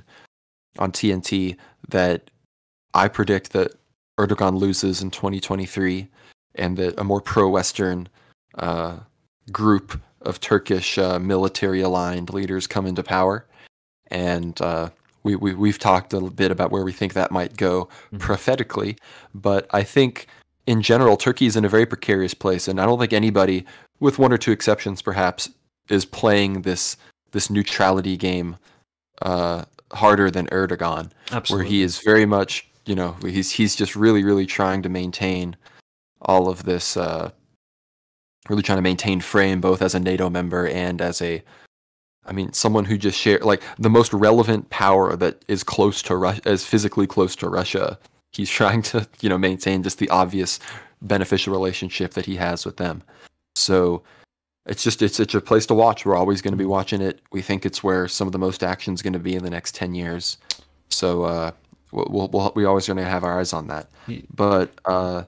TNT that I predict that Erdogan loses in 2023, and that a more pro-Western group of Turkish military-aligned leaders come into power, and we've talked a bit about where we think that might go prophetically, but I think in general Turkey is in a very precarious place, and I don't think anybody, with one or two exceptions perhaps, is playing this neutrality game harder than Erdogan. absolutely, where he is very much, he's just really trying to maintain all of this, really trying to maintain frame both as a NATO member and as someone who just like the most relevant power that is close to Russia, as physically close to Russia. He's trying to, maintain just the obvious beneficial relationship that he has with them. So it's a place to watch. We're always going to be watching it. We think it's where some of the most action is going to be in the next 10 years. So we always going to have our eyes on that. But no,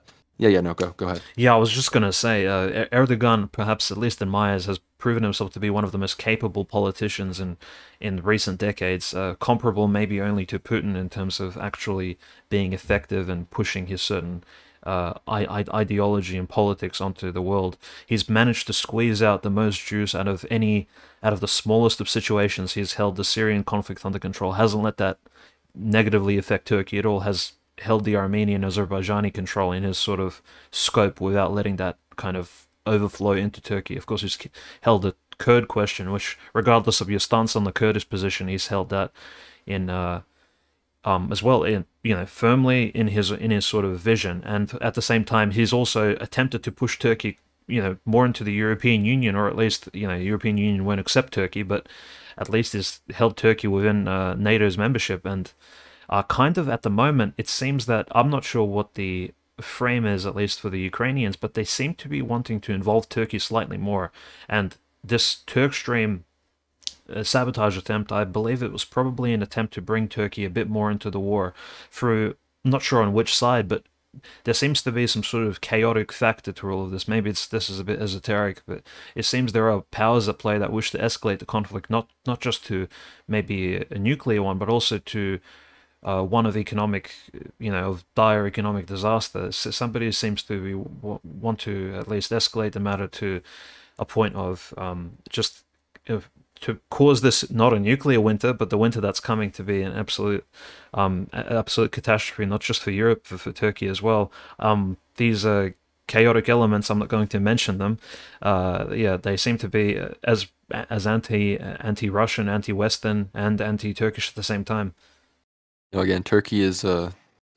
go ahead. Yeah, I was just gonna say, Erdogan, perhaps at least in my eyes, has proven himself to be one of the most capable politicians in recent decades, comparable maybe only to Putin in terms of actually being effective and pushing his certain ideology and politics onto the world. He's managed to squeeze out the most juice out of the smallest of situations. He's held the Syrian conflict under control, hasn't let that negatively affect Turkey at all, has held the Armenian Azerbaijani control in his sort of scope without letting that kind of overflow into Turkey. Of course, he's held the Kurd question, which, regardless of your stance on the Kurdish position, he's held that in as well, in firmly in his sort of vision. And at the same time, he's also attempted to push Turkey more into the European Union, or at least the European Union won't accept Turkey, but at least has held Turkey within NATO's membership. And kind of at the moment, it seems that, I'm not sure what the frame is, at least for the Ukrainians, but they seem to be wanting to involve Turkey slightly more. And this Turkstream sabotage attempt, I believe it was probably an attempt to bring Turkey a bit more into the war through, I'm not sure on which side, but there seems to be some sort of chaotic factor to all of this. Maybe this is a bit esoteric, but it seems there are powers at play that wish to escalate the conflict, not just to maybe a nuclear one, but also to one of economic, of dire economic disaster. Somebody seems to want to at least escalate the matter to a point of just to cause this, not a nuclear winter, but the winter that's coming to be an absolute catastrophe, not just for Europe, but for Turkey as well. These chaotic elements, I'm not going to mention them. They seem to be as anti-Russian, anti-Western, and anti-Turkish at the same time. Again, Turkey is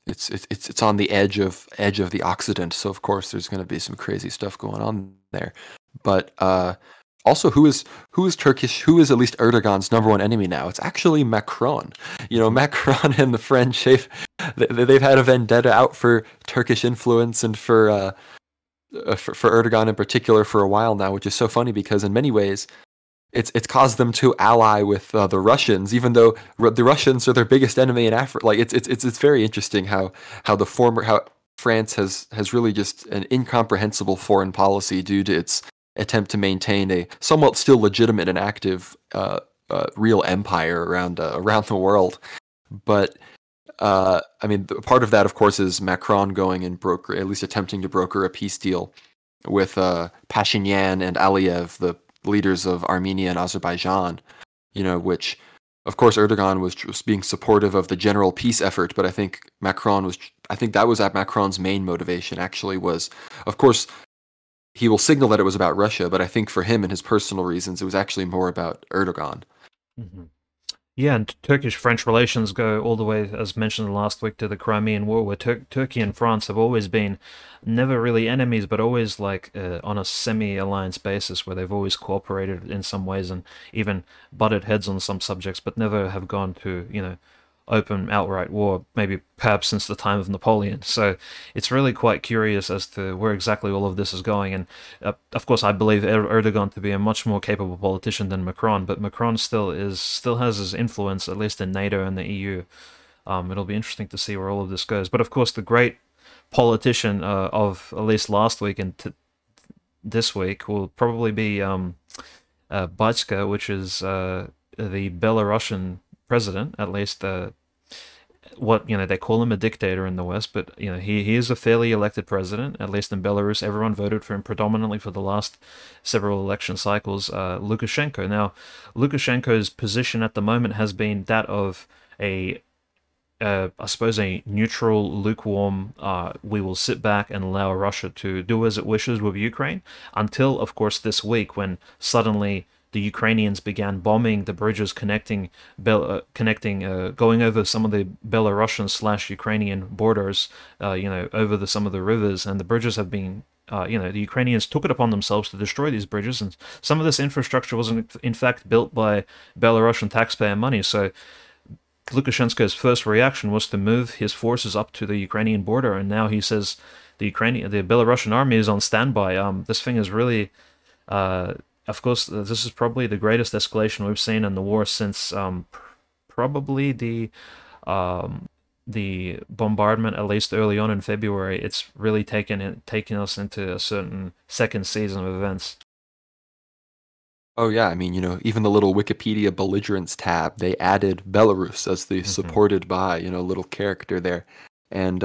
it's on the edge of the Occident, so of course there's going to be some crazy stuff going on there. But also, who is Turkish? Who is at least Erdogan's number one enemy now? It's actually Macron. Macron and the French, they've had a vendetta out for Turkish influence and for Erdogan in particular for a while now, which is so funny because in many ways, it's caused them to ally with the Russians, even though the Russians are their biggest enemy in Africa. Like it's very interesting how France has really just an incomprehensible foreign policy due to its attempt to maintain a somewhat still legitimate and active real empire around the world. But part of that, of course, is Macron going and at least attempting to broker a peace deal with Pashinyan and Aliyev, the leaders of Armenia and Azerbaijan, which, of course, Erdogan was just being supportive of the general peace effort, but I think that was at Macron's main motivation, actually, was, of course, he will signal that it was about Russia, but I think for him and his personal reasons, it was actually more about Erdogan. Mm-hmm. Yeah, and Turkish-French relations go all the way, as mentioned last week, to the Crimean War, where Turkey and France have always been never really enemies, but always like on a semi-alliance basis, where they've always cooperated in some ways and even butted heads on some subjects, but never have gone to, open outright war, maybe perhaps since the time of Napoleon. So it's really quite curious as to where exactly all of this is going. And of course, I believe Erdogan to be a much more capable politician than Macron, but Macron still has his influence, at least in NATO and the EU. It'll be interesting to see where all of this goes. But of course, the great politician of at least last week and this week will probably be Batska, which is the Belarusian president, at least they call him a dictator in the West, but he is a fairly elected president, at least in Belarus. Everyone voted for him predominantly for the last several election cycles. Lukashenko. Now, Lukashenko's position at the moment has been that of I suppose a neutral, lukewarm, we will sit back and allow Russia to do as it wishes with Ukraine, until, of course, this week when suddenly the Ukrainians began bombing the bridges going over some of the Belarusian/Ukrainian borders, over some of the rivers, and the bridges have been, the Ukrainians took it upon themselves to destroy these bridges, and some of this infrastructure was in fact built by Belarusian taxpayer money. So Lukashenko's first reaction was to move his forces up to the Ukrainian border, and now he says the Belarusian army is on standby. This thing is really. Of course, this is probably the greatest escalation we've seen in the war since probably the bombardment, at least early on in February. It's really taken us into a certain second season of events. Oh yeah, I mean, even the little Wikipedia belligerence tab, they added Belarus as the Hmm. supported by, little character there. And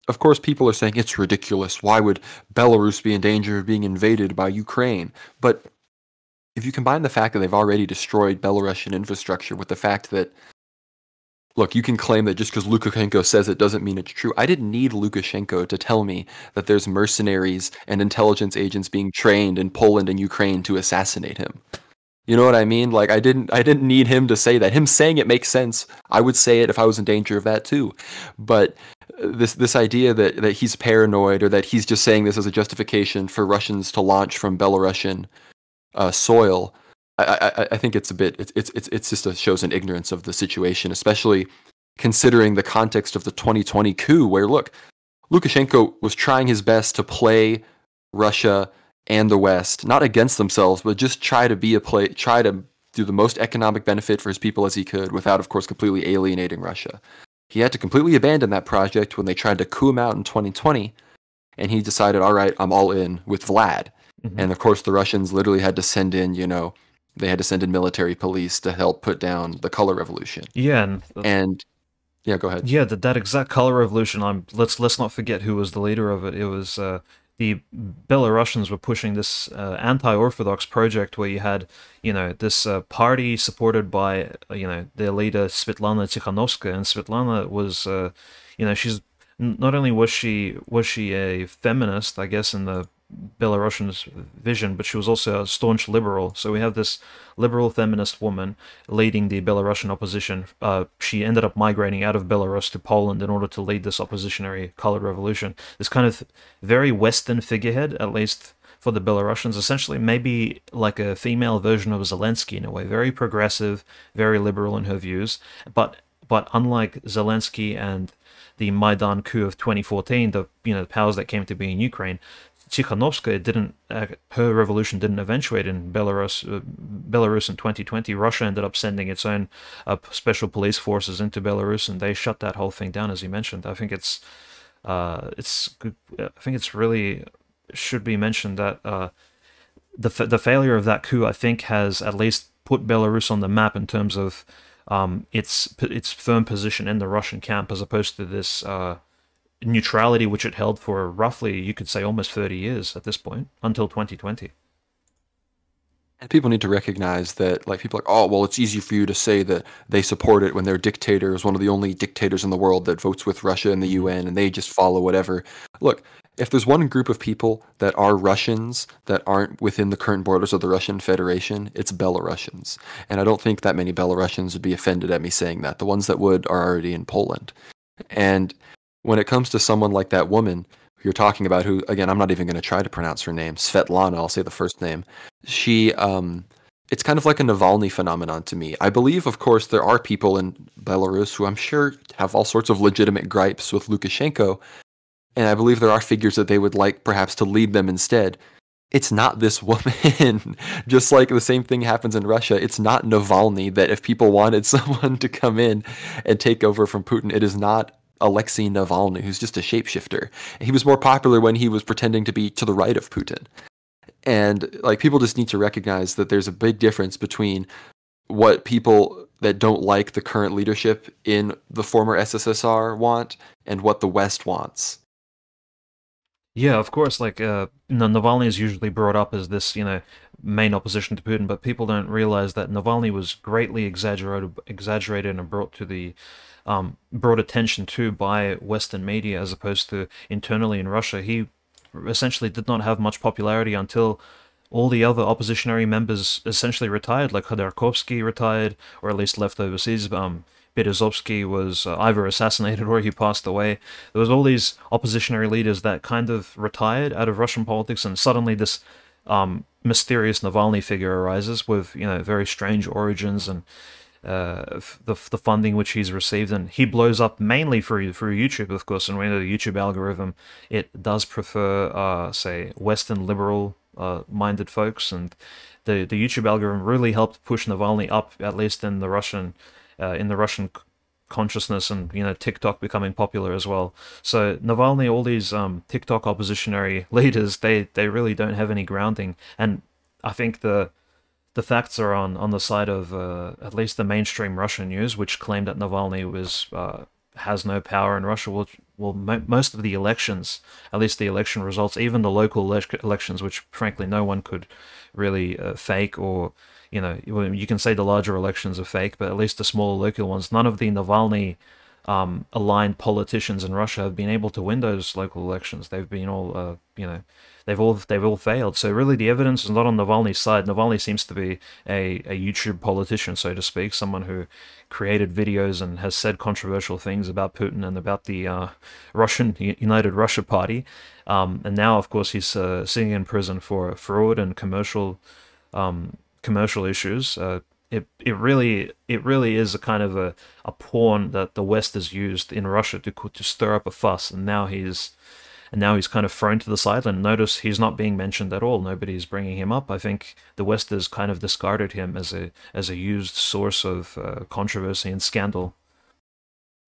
of course, people are saying it's ridiculous. Why would Belarus be in danger of being invaded by Ukraine? But if you combine the fact that they've already destroyed Belarusian infrastructure with the fact that, look, you can claim that just because Lukashenko says it doesn't mean it's true. I didn't need Lukashenko to tell me that there's mercenaries and intelligence agents being trained in Poland and Ukraine to assassinate him. You know what I mean? Like I didn't need him to say that. Him saying it makes sense. I would say it if I was in danger of that too. But this idea that he's paranoid or that he's just saying this as a justification for Russians to launch from Belarusian soil, I think it's a bit it's just shows an ignorance of the situation, especially considering the context of the 2020 coup, where look, Lukashenko was trying his best to play Russia and the West, not against themselves, but just try to do the most economic benefit for his people as he could, without, of course, completely alienating Russia. He had to completely abandon that project when they tried to coup him out in 2020, and he decided, all right, I'm all in with Vlad. Hmm. And of course, the Russians literally had to send in, they had to send in military police to help put down the color revolution. Yeah, and And yeah, go ahead. yeah, that exact color revolution. Let's not forget who was the leader of it. It was the Belarusians were pushing this anti-orthodox project where you had, this party supported by, their leader Svetlana Tikhanovskaya, and Svetlana was, she's not only was she a feminist, I guess, in the Belarusian vision, but she was also a staunch liberal. So we have this liberal feminist woman leading the Belarusian opposition. She ended up migrating out of Belarus to Poland in order to lead this oppositionary colored revolution. This kind of very Western figurehead, at least for the Belarusians, essentially maybe like a female version of Zelensky in a way, very progressive, very liberal in her views, but unlike Zelensky and the Maidan coup of 2014, the powers that came to be in Ukraine, Tikhanovskaya didn't. Her revolution didn't eventuate in Belarus. Belarus in 2020, Russia ended up sending its own special police forces into Belarus, and they shut that whole thing down, as you mentioned. I think I think it's really should be mentioned that the failure of that coup, I think, has at least put Belarus on the map in terms of its firm position in the Russian camp, as opposed to this neutrality which it held for roughly, you could say, almost 30 years at this point, until 2020. And people need to recognize that, like, people are like, oh, well, it's easy for you to say that they support it when their dictator is one of the only dictators in the world that votes with Russia in the Hmm. UN and they just follow whatever. Look, if there's one group of people that are Russians that aren't within the current borders of the Russian Federation, it's Belarusians. And I don't think that many Belarusians would be offended at me saying that. The ones that would are already in Poland. And when it comes to someone like that woman who you're talking about, who, again, I'm not even going to try to pronounce her name, Svetlana, I'll say the first name, she, it's kind of like a Navalny phenomenon to me. I believe, of course, there are people in Belarus who I'm sure have all sorts of legitimate gripes with Lukashenko, and I believe there are figures that they would like perhaps to lead them instead. It's not this woman. Just like the same thing happens in Russia, it's not Navalny that if people wanted someone to come in and take over from Putin, it is not Alexei Navalny, who's just a shapeshifter. He was more popular when he was pretending to be to the right of Putin. And like people just need to recognize that there's a big difference between what people that don't like the current leadership in the former SSSR want and what the West wants. Yeah, of course. Like, Navalny is usually brought up as this, main opposition to Putin, but people don't realize that Navalny was greatly exaggerated and brought attention to by Western media, as opposed to internally in Russia. He essentially did not have much popularity until all the other oppositionary members essentially retired, like Khodorkovsky retired, or at least left overseas. Berezovsky was either assassinated or he passed away. There was all these oppositionary leaders that kind of retired out of Russian politics, and suddenly this mysterious Navalny figure arises with, very strange origins and the funding which he's received, and he blows up mainly through YouTube, of course. And we know the YouTube algorithm, it does prefer, say, Western liberal minded folks, and the YouTube algorithm really helped push Navalny up, at least in the Russian consciousness, and TikTok becoming popular as well. So Navalny, all these TikTok oppositionary leaders, they really don't have any grounding, and I think the the facts are on the side of at least the mainstream Russian news, which claimed that Navalny was has no power in Russia. Most of the elections, at least the election results, even the local elections, which frankly no one could really fake, or you can say the larger elections are fake, but at least the smaller local ones, none of the Navalny aligned politicians in Russia have been able to win those local elections. They've been all, they've all failed. So really, the evidence is not on Navalny's side. Navalny seems to be a YouTube politician, so to speak, someone who created videos and has said controversial things about Putin and about the Russian United Russia Party. And now, of course, he's sitting in prison for fraud and commercial issues. It really is a kind of a pawn that the West has used in Russia to stir up a fuss, and now he's kind of thrown to the sideline. Notice he's not being mentioned at all. Nobody's bringing him up. I think the West has kind of discarded him as a used source of controversy and scandal.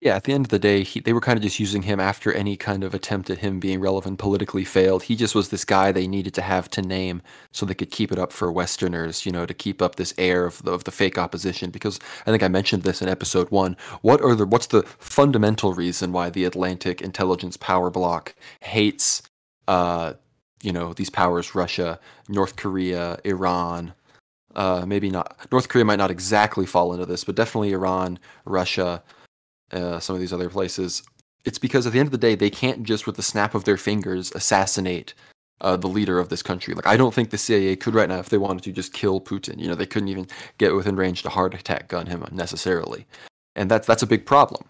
Yeah, at the end of the day, they were kind of just using him after any kind of attempt at him being relevant politically failed. He just was this guy they needed to have to name so they could keep it up for Westerners, to keep up this air of the fake opposition. Because I think I mentioned this in episode 1. What's the fundamental reason why the Atlantic intelligence power bloc hates, these powers: Russia, North Korea, Iran? Maybe not. North Korea might not exactly fall into this, but definitely Iran, Russia. Some of these other places. It's because at the end of the day, they can't just with the snap of their fingers assassinate the leader of this country. Like, I don't think the CIA could right now, if they wanted to, just kill Putin. They couldn't even get within range to heart attack gun him necessarily, and that's a big problem,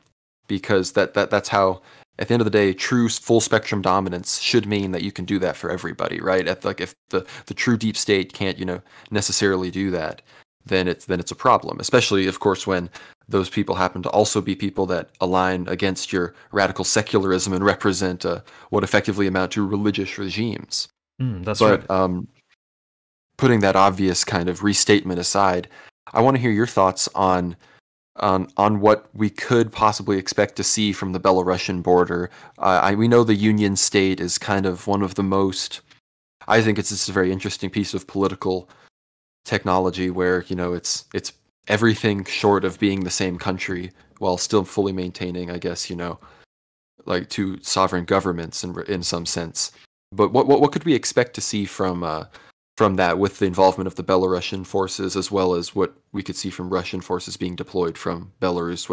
because that's how, at the end of the day, true full spectrum dominance should mean that you can do that for everybody, right? If the true deep state can't necessarily do that, then it's a problem. Especially, of course, when those people happen to also be people that align against your radical secularism and represent what effectively amount to religious regimes. That's but right. Putting that obvious kind of restatement aside, I want to hear your thoughts on what we could possibly expect to see from the Belarusian border. We know the Union State is kind of one of the most. I think it's just a very interesting piece of political technology where it's everything short of being the same country while still fully maintaining, I guess, like two sovereign governments in some sense. But what could we expect to see from that, with the involvement of the Belarusian forces, as well as what we could see from Russian forces being deployed from Belarus?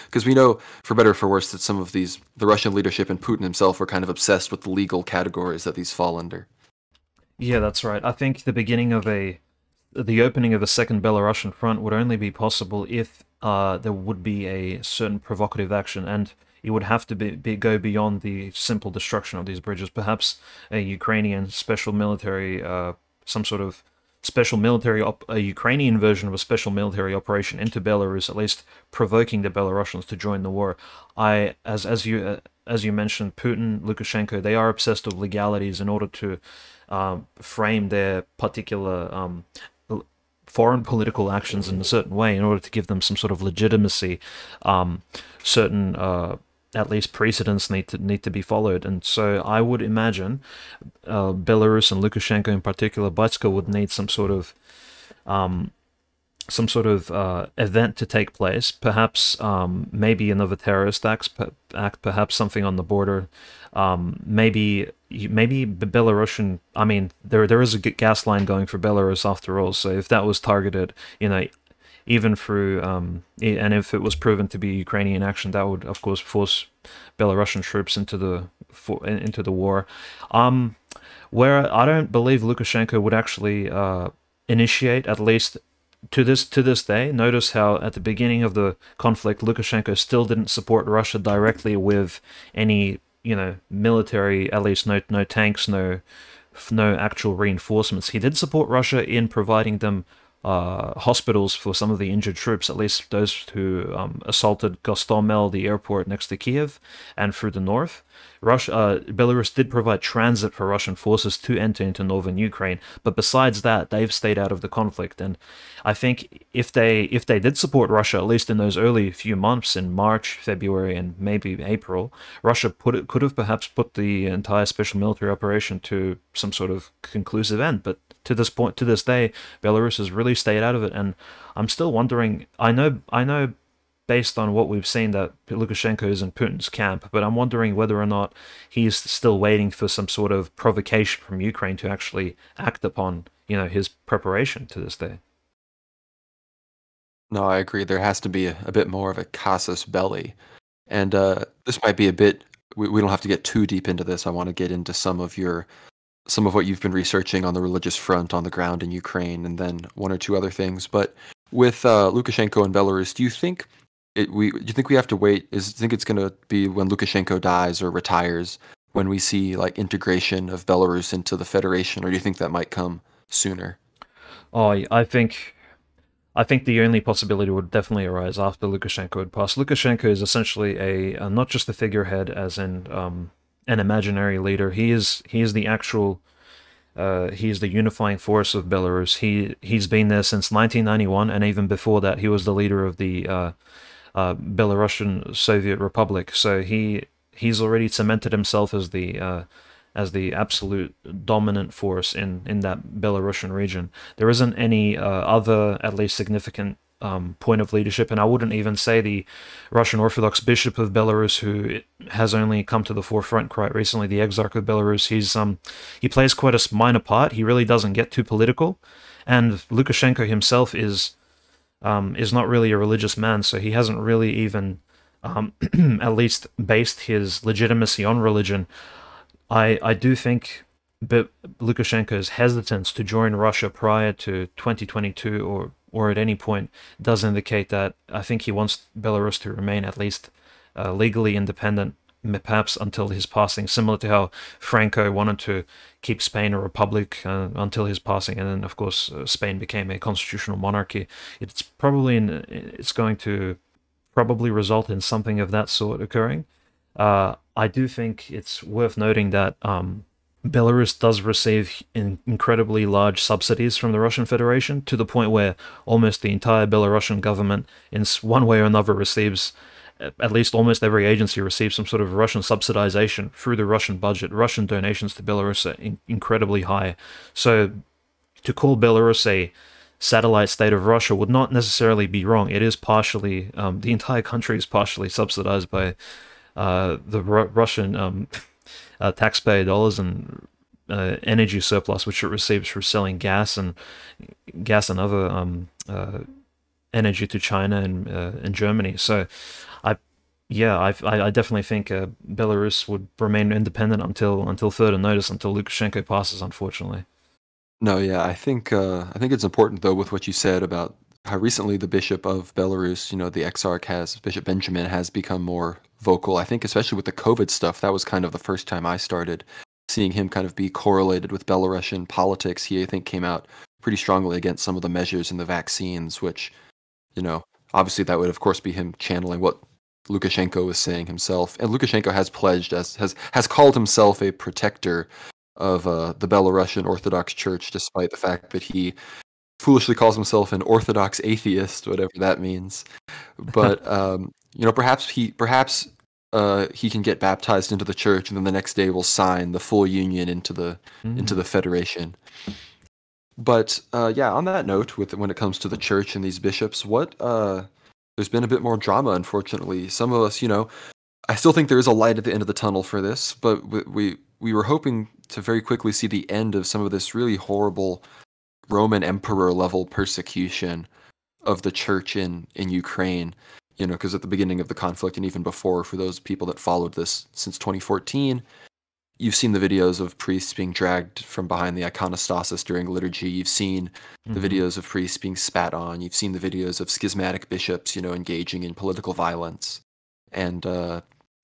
Because we know, for better or for worse, that some of the Russian leadership and Putin himself were kind of obsessed with the legal categories that these fall under. Yeah, that's right. I think the opening of a second Belarusian front would only be possible if there would be a certain provocative action, and it would have to go beyond the simple destruction of these bridges. Perhaps a Ukrainian special military, some sort of a Ukrainian version of a special military operation into Belarus, at least provoking the Belarusians to join the war. As you mentioned, Putin, Lukashenko, they are obsessed with legalities in order to frame their particular foreign political actions in a certain way in order to give them some sort of legitimacy. Certain at least precedents need to be followed, and so I would imagine Belarus and Lukashenko in particular, Batsko, would need some sort of event to take place, perhaps maybe another terrorist act, perhaps something on the border, maybe Belarusian. I mean, there is a gas line going for Belarus after all, so if that was targeted, even through and if it was proven to be Ukrainian action, that would of course force Belarusian troops into the war. Where I don't believe Lukashenko would actually initiate, at least to this day. Notice how at the beginning of the conflict, Lukashenko still didn't support Russia directly with any military, at least no tanks, no actual reinforcements. He did support Russia in providing them hospitals for some of the injured troops, at least those who assaulted Gostomel, the airport next to Kiev, and through the north. Belarus did provide transit for Russian forces to enter into northern Ukraine, but besides that, they've stayed out of the conflict. And I think if they did support Russia, at least in those early few months in March, February, and maybe April, Russia could have perhaps put the entire special military operation to some sort of conclusive end. But to this point, to this day, Belarus has really stayed out of it, and I'm still wondering. I know, based on what we've seen, that Lukashenko is in Putin's camp, but I'm wondering whether or not he's still waiting for some sort of provocation from Ukraine to actually act upon, his preparation to this day. No, I agree. There has to be a bit more of a casus belli. And this might be a bit, we don't have to get too deep into this. I want to get into some of what you've been researching on the religious front on the ground in Ukraine, and then one or two other things. But with Lukashenko and Belarus, do you think we have to wait? Do you think it's going to be when Lukashenko dies or retires when we see like integration of Belarus into the Federation, or do you think that might come sooner? Oh, I think the only possibility would definitely arise after Lukashenko had passed. Lukashenko is essentially a not just a figurehead, as in an imaginary leader. He is the actual he is the unifying force of Belarus. He's been there since 1991, and even before that, he was the leader of the Belarusian Soviet Republic. So he's already cemented himself as the absolute dominant force in that Belarusian region. There isn't any other, at least significant, point of leadership, and I wouldn't even say the Russian Orthodox Bishop of Belarus, who has only come to the forefront quite recently, the Exarch of Belarus. He plays quite a minor part. He really doesn't get too political, and Lukashenko himself is not really a religious man, so he hasn't really even at least based his legitimacy on religion. I do think Lukashenko's hesitance to join Russia prior to 2022 or at any point does indicate that I think he wants Belarus to remain at least legally independent, perhaps until his passing, similar to how Franco wanted to keep Spain a republic until his passing, and then of course Spain became a constitutional monarchy. It's going to probably result in something of that sort occurring. I do think it's worth noting that Belarus does receive incredibly large subsidies from the Russian Federation, to the point where almost the entire Belarusian government, in one way or another, receives, at least almost every agency receives some sort of Russian subsidization through the Russian budget. Russian donations to Belarus are incredibly high. So to call Belarus a satellite state of Russia would not necessarily be wrong. It is partially, the entire country is partially subsidized by the Russian taxpayer dollars and energy surplus, which it receives for selling gas and other energy to China and Germany. So, I definitely think Belarus would remain independent until further notice, until Lukashenko passes, unfortunately. No, yeah, I think it's important though with what you said about how recently the Bishop of Belarus, the Exarch Bishop Benjamin has become more vocal. I think especially with the COVID stuff, that was kind of the first time I started seeing him kind of be correlated with Belarusian politics. He, I think, came out pretty strongly against some of the measures in the vaccines, which, obviously that would of course be him channeling what Lukashenko was saying himself. And Lukashenko has pledged, has called himself a protector of the Belarusian Orthodox Church, despite the fact that he foolishly calls himself an Orthodox atheist, whatever that means. But perhaps he can get baptized into the church, and then the next day will sign the full union into the federation. But on that note, when it comes to the church and these bishops, there's been a bit more drama, unfortunately. Some of us, I still think there is a light at the end of the tunnel for this, but we were hoping to very quickly see the end of some of this really horrible Roman emperor level persecution of the church in Ukraine, because at the beginning of the conflict and even before, for those people that followed this since 2014, you've seen the videos of priests being dragged from behind the iconostasis during liturgy. You've seen the videos of priests being spat on. You've seen the videos of schismatic bishops, engaging in political violence. And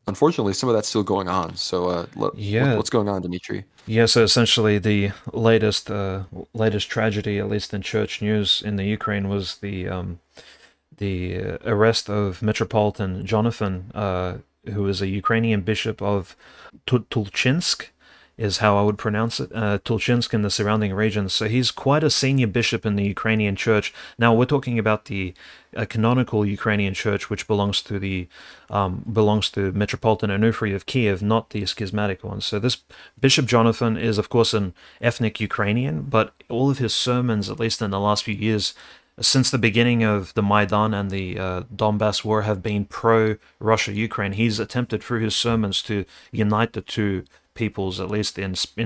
unfortunately, some of that's still going on. So Yeah. what's going on, Dmitry? Yeah, so essentially the latest tragedy, at least in church news in the Ukraine, was the arrest of Metropolitan Jonathan, who is a Ukrainian bishop of Tulchinsk is how I would pronounce it, Tulchinsk and the surrounding regions. So he's quite a senior bishop in the Ukrainian church. Now we're talking about the canonical Ukrainian church, which belongs to Metropolitan Onufry of Kiev, not the schismatic one. So this Bishop Jonathan is, of course, an ethnic Ukrainian, but all of his sermons, at least in the last few years, since the beginning of the Maidan and the Donbass war, have been pro-Russia-Ukraine. He's attempted through his sermons to unite the two peoples, at least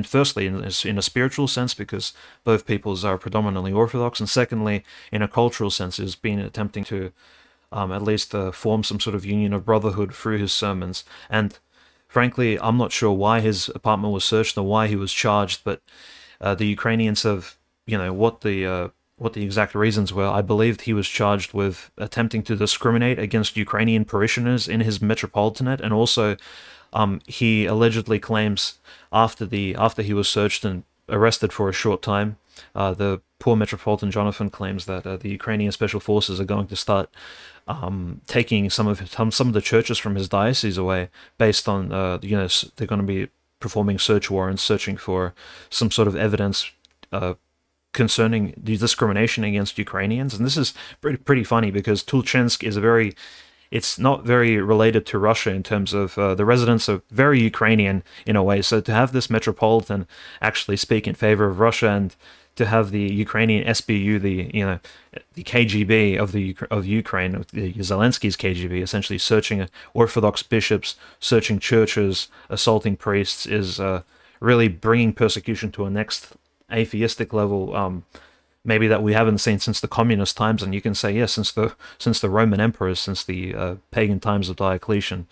firstly in a spiritual sense, because both peoples are predominantly Orthodox, and secondly in a cultural sense, has been attempting to at least form some sort of union of brotherhood through his sermons. And frankly, I'm not sure why his apartment was searched or why he was charged, but the Ukrainians have, what the exact reasons were. I believed he was charged with attempting to discriminate against Ukrainian parishioners in his metropolitanate, and also he allegedly claims after he was searched and arrested for a short time, the poor Metropolitan Jonathan claims that the Ukrainian special forces are going to start taking some of the churches from his diocese away, based on they're going to be performing search warrants, searching for some sort of evidence concerning the discrimination against Ukrainians. And this is pretty funny, because Tulchinsk is it's not very related to Russia in terms of the residents are very Ukrainian in a way. So to have this metropolitan actually speak in favor of Russia, and to have the Ukrainian SBU, the KGB of Ukraine, the Zelensky's KGB, essentially searching Orthodox bishops, searching churches, assaulting priests, is really bringing persecution to a next atheistic level, maybe that we haven't seen since the communist times. And you can say, yes, since the Roman emperors, since the pagan times of Diocletian.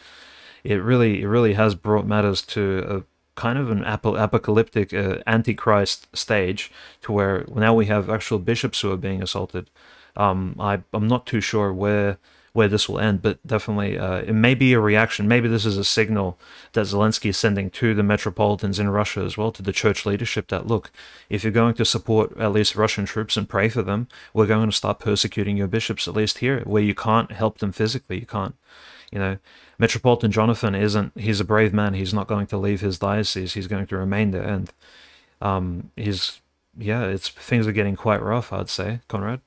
It really has brought matters to a kind of an apocalyptic antichrist stage, to where now we have actual bishops who are being assaulted. I'm not too sure where this will end, but definitely it may be a reaction. Maybe this is a signal that Zelensky is sending to the metropolitans in Russia as well, to the church leadership, that look, if you're going to support at least Russian troops and pray for them, we're going to start persecuting your bishops, at least here, where you can't help them physically. You can't, Metropolitan Jonathan he's a brave man. He's not going to leave his diocese. He's going to remain there. And things are getting quite rough, I'd say, Conrad.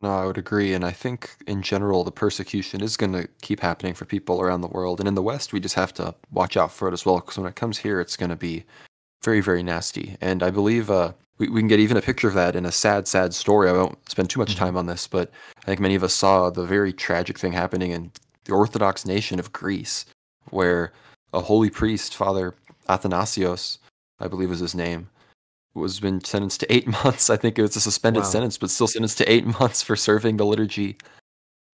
No, I would agree, and I think in general the persecution is going to keep happening for people around the world, and in the West we just have to watch out for it as well, because when it comes here it's going to be very, very nasty. And I believe we can get even a picture of that in a sad story. I won't spend too much time on this, but I think many of us saw the very tragic thing happening in the Orthodox nation of Greece, where a holy priest, Father Athanasios, I believe was his name, was been sentenced to 8 months. I think it was a suspended sentence, but still sentenced to 8 months for serving the liturgy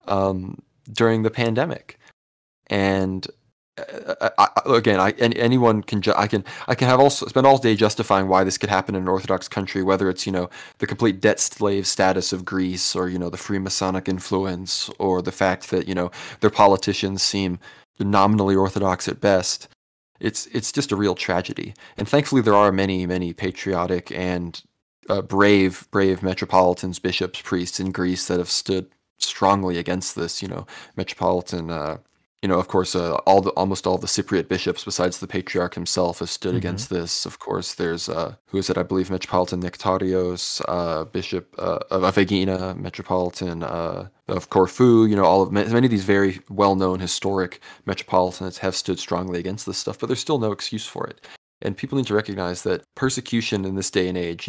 during the pandemic. And anyone can I can have also spend all day justifying why this could happen in an Orthodox country, whether it's the complete debt slave status of Greece, or the Freemasonic influence, or the fact that their politicians seem nominally Orthodox at best. It's just a real tragedy, and thankfully there are many patriotic and brave metropolitans, bishops, priests in Greece that have stood strongly against this. Metropolitan, of course, almost all the Cypriot bishops, besides the patriarch himself, have stood against this. Of course, there's who is it? I believe Metropolitan Nectarios, Bishop of Aegina, Metropolitan of Corfu. Many of these very well-known historic metropolitans have stood strongly against this stuff, but there's still no excuse for it. And people need to recognize that persecution in this day and age,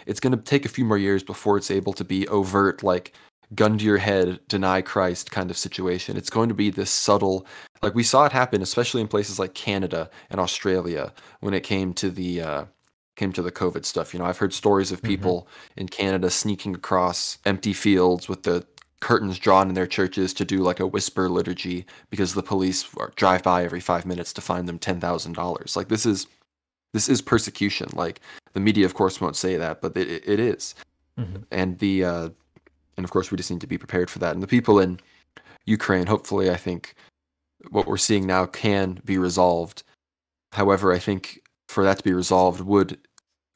it's going to take a few more years before it's able to be overt, like gun to your head, deny Christ kind of situation. It's going to be this subtle, like we saw it happen, especially in places like Canada and Australia when it came to the COVID stuff. I've heard stories of people in Canada sneaking across empty fields with the curtains drawn in their churches to do like a whisper liturgy, because the police drive by every 5 minutes to find them $10,000. Like this is persecution. Like the media, of course, won't say that, but it is. And of course, we just need to be prepared for that. And the people in Ukraine, hopefully, I think what we're seeing now can be resolved. However, I think for that to be resolved would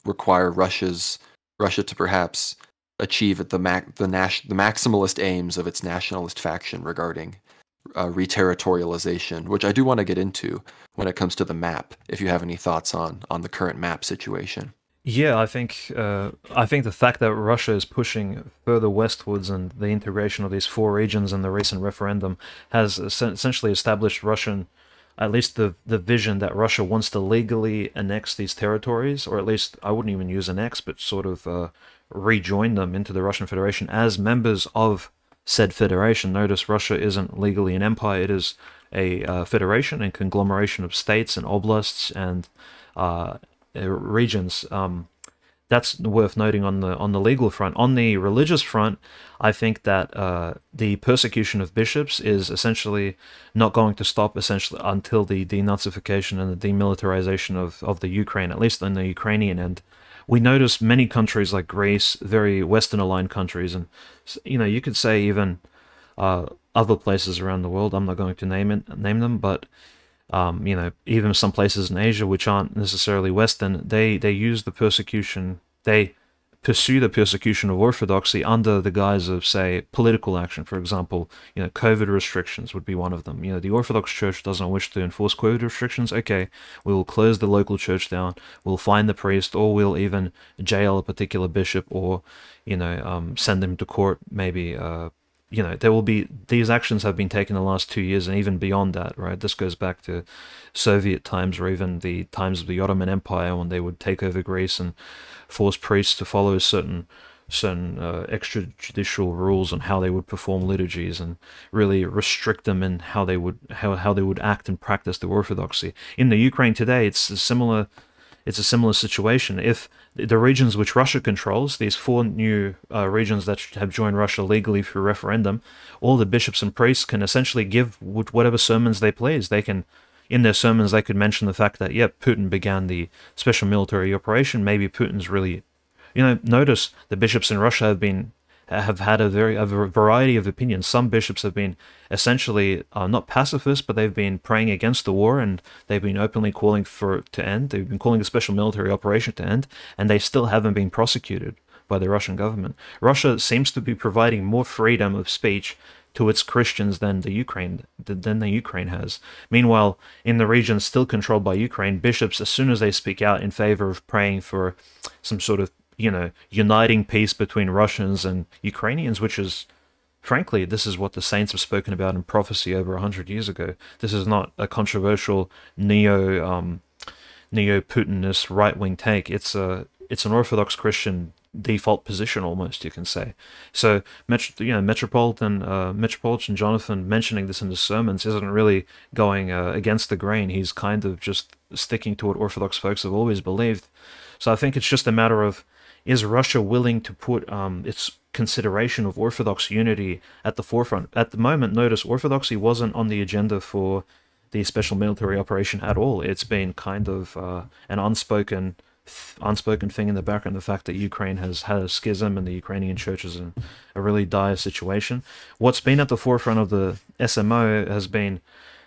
require Russia to perhaps achieve at the maximalist aims of its nationalist faction regarding reterritorialization, which I do want to get into when it comes to the map, if you have any thoughts on the current map situation. Yeah, I think the fact that Russia is pushing further westwards and the integration of these four regions in the recent referendum has essentially established Russian, at least the vision that Russia wants to legally annex these territories, or at least I wouldn't even use annex, but sort of rejoin them into the Russian Federation as members of said federation. Notice Russia isn't legally an empire; it is a federation and conglomeration of states and oblasts and regions. That's worth noting on the legal front. On the religious front, I think that the persecution of bishops is essentially not going to stop essentially until the denazification and the demilitarization of the Ukraine, at least on the Ukrainian end. We notice many countries like Greece, very Western-aligned countries, and you could say even other places around the world. I'm not going to name them, but even some places in Asia which aren't necessarily Western, they use the persecution, they pursue the persecution of orthodoxy under the guise of, say, political action. For example, COVID restrictions would be one of them. The Orthodox Church doesn't wish to enforce COVID restrictions. Okay, we will close the local church down, we'll fine the priest, or we'll even jail a particular bishop, or send him to court, maybe. There will be, these actions have been taken the last 2 years and even beyond that, right? This goes back to Soviet times, or even the times of the Ottoman Empire, when they would take over Greece and force priests to follow certain extrajudicial rules on how they would perform liturgies, and really restrict them in how they would act and practice their orthodoxy. In the Ukraine today, it's a similar situation. If the regions which Russia controls, these four new regions that have joined Russia legally through referendum, all the bishops and priests can essentially give whatever sermons they please. They can, in their sermons, they could mention the fact that, Putin began the special military operation. Maybe Putin's really, notice the bishops in Russia have had a variety of opinions. Some bishops have been essentially not pacifist, but they've been praying against the war, and they've been openly calling for it to end. They've been calling the special military operation to end, and they still haven't been prosecuted by the Russian government. Russia seems to be providing more freedom of speech to its Christians than the Ukraine has. Meanwhile, in the regions still controlled by Ukraine, bishops, as soon as they speak out in favor of praying for some sort of uniting peace between Russians and Ukrainians, which is, frankly, this is what the saints have spoken about in prophecy over 100 years ago. This is not a controversial neo-Putinist right-wing take. It's an Orthodox Christian default position, almost, you can say. So, Metropolitan Jonathan mentioning this in his sermons isn't really going against the grain. He's kind of just sticking to what Orthodox folks have always believed. So I think it's just a matter of, is Russia willing to put its consideration of Orthodox unity at the forefront? At the moment, notice Orthodoxy wasn't on the agenda for the special military operation at all. It's been kind of an unspoken thing in the background, the fact that Ukraine has had a schism and the Ukrainian church is in a really dire situation. What's been at the forefront of the SMO has been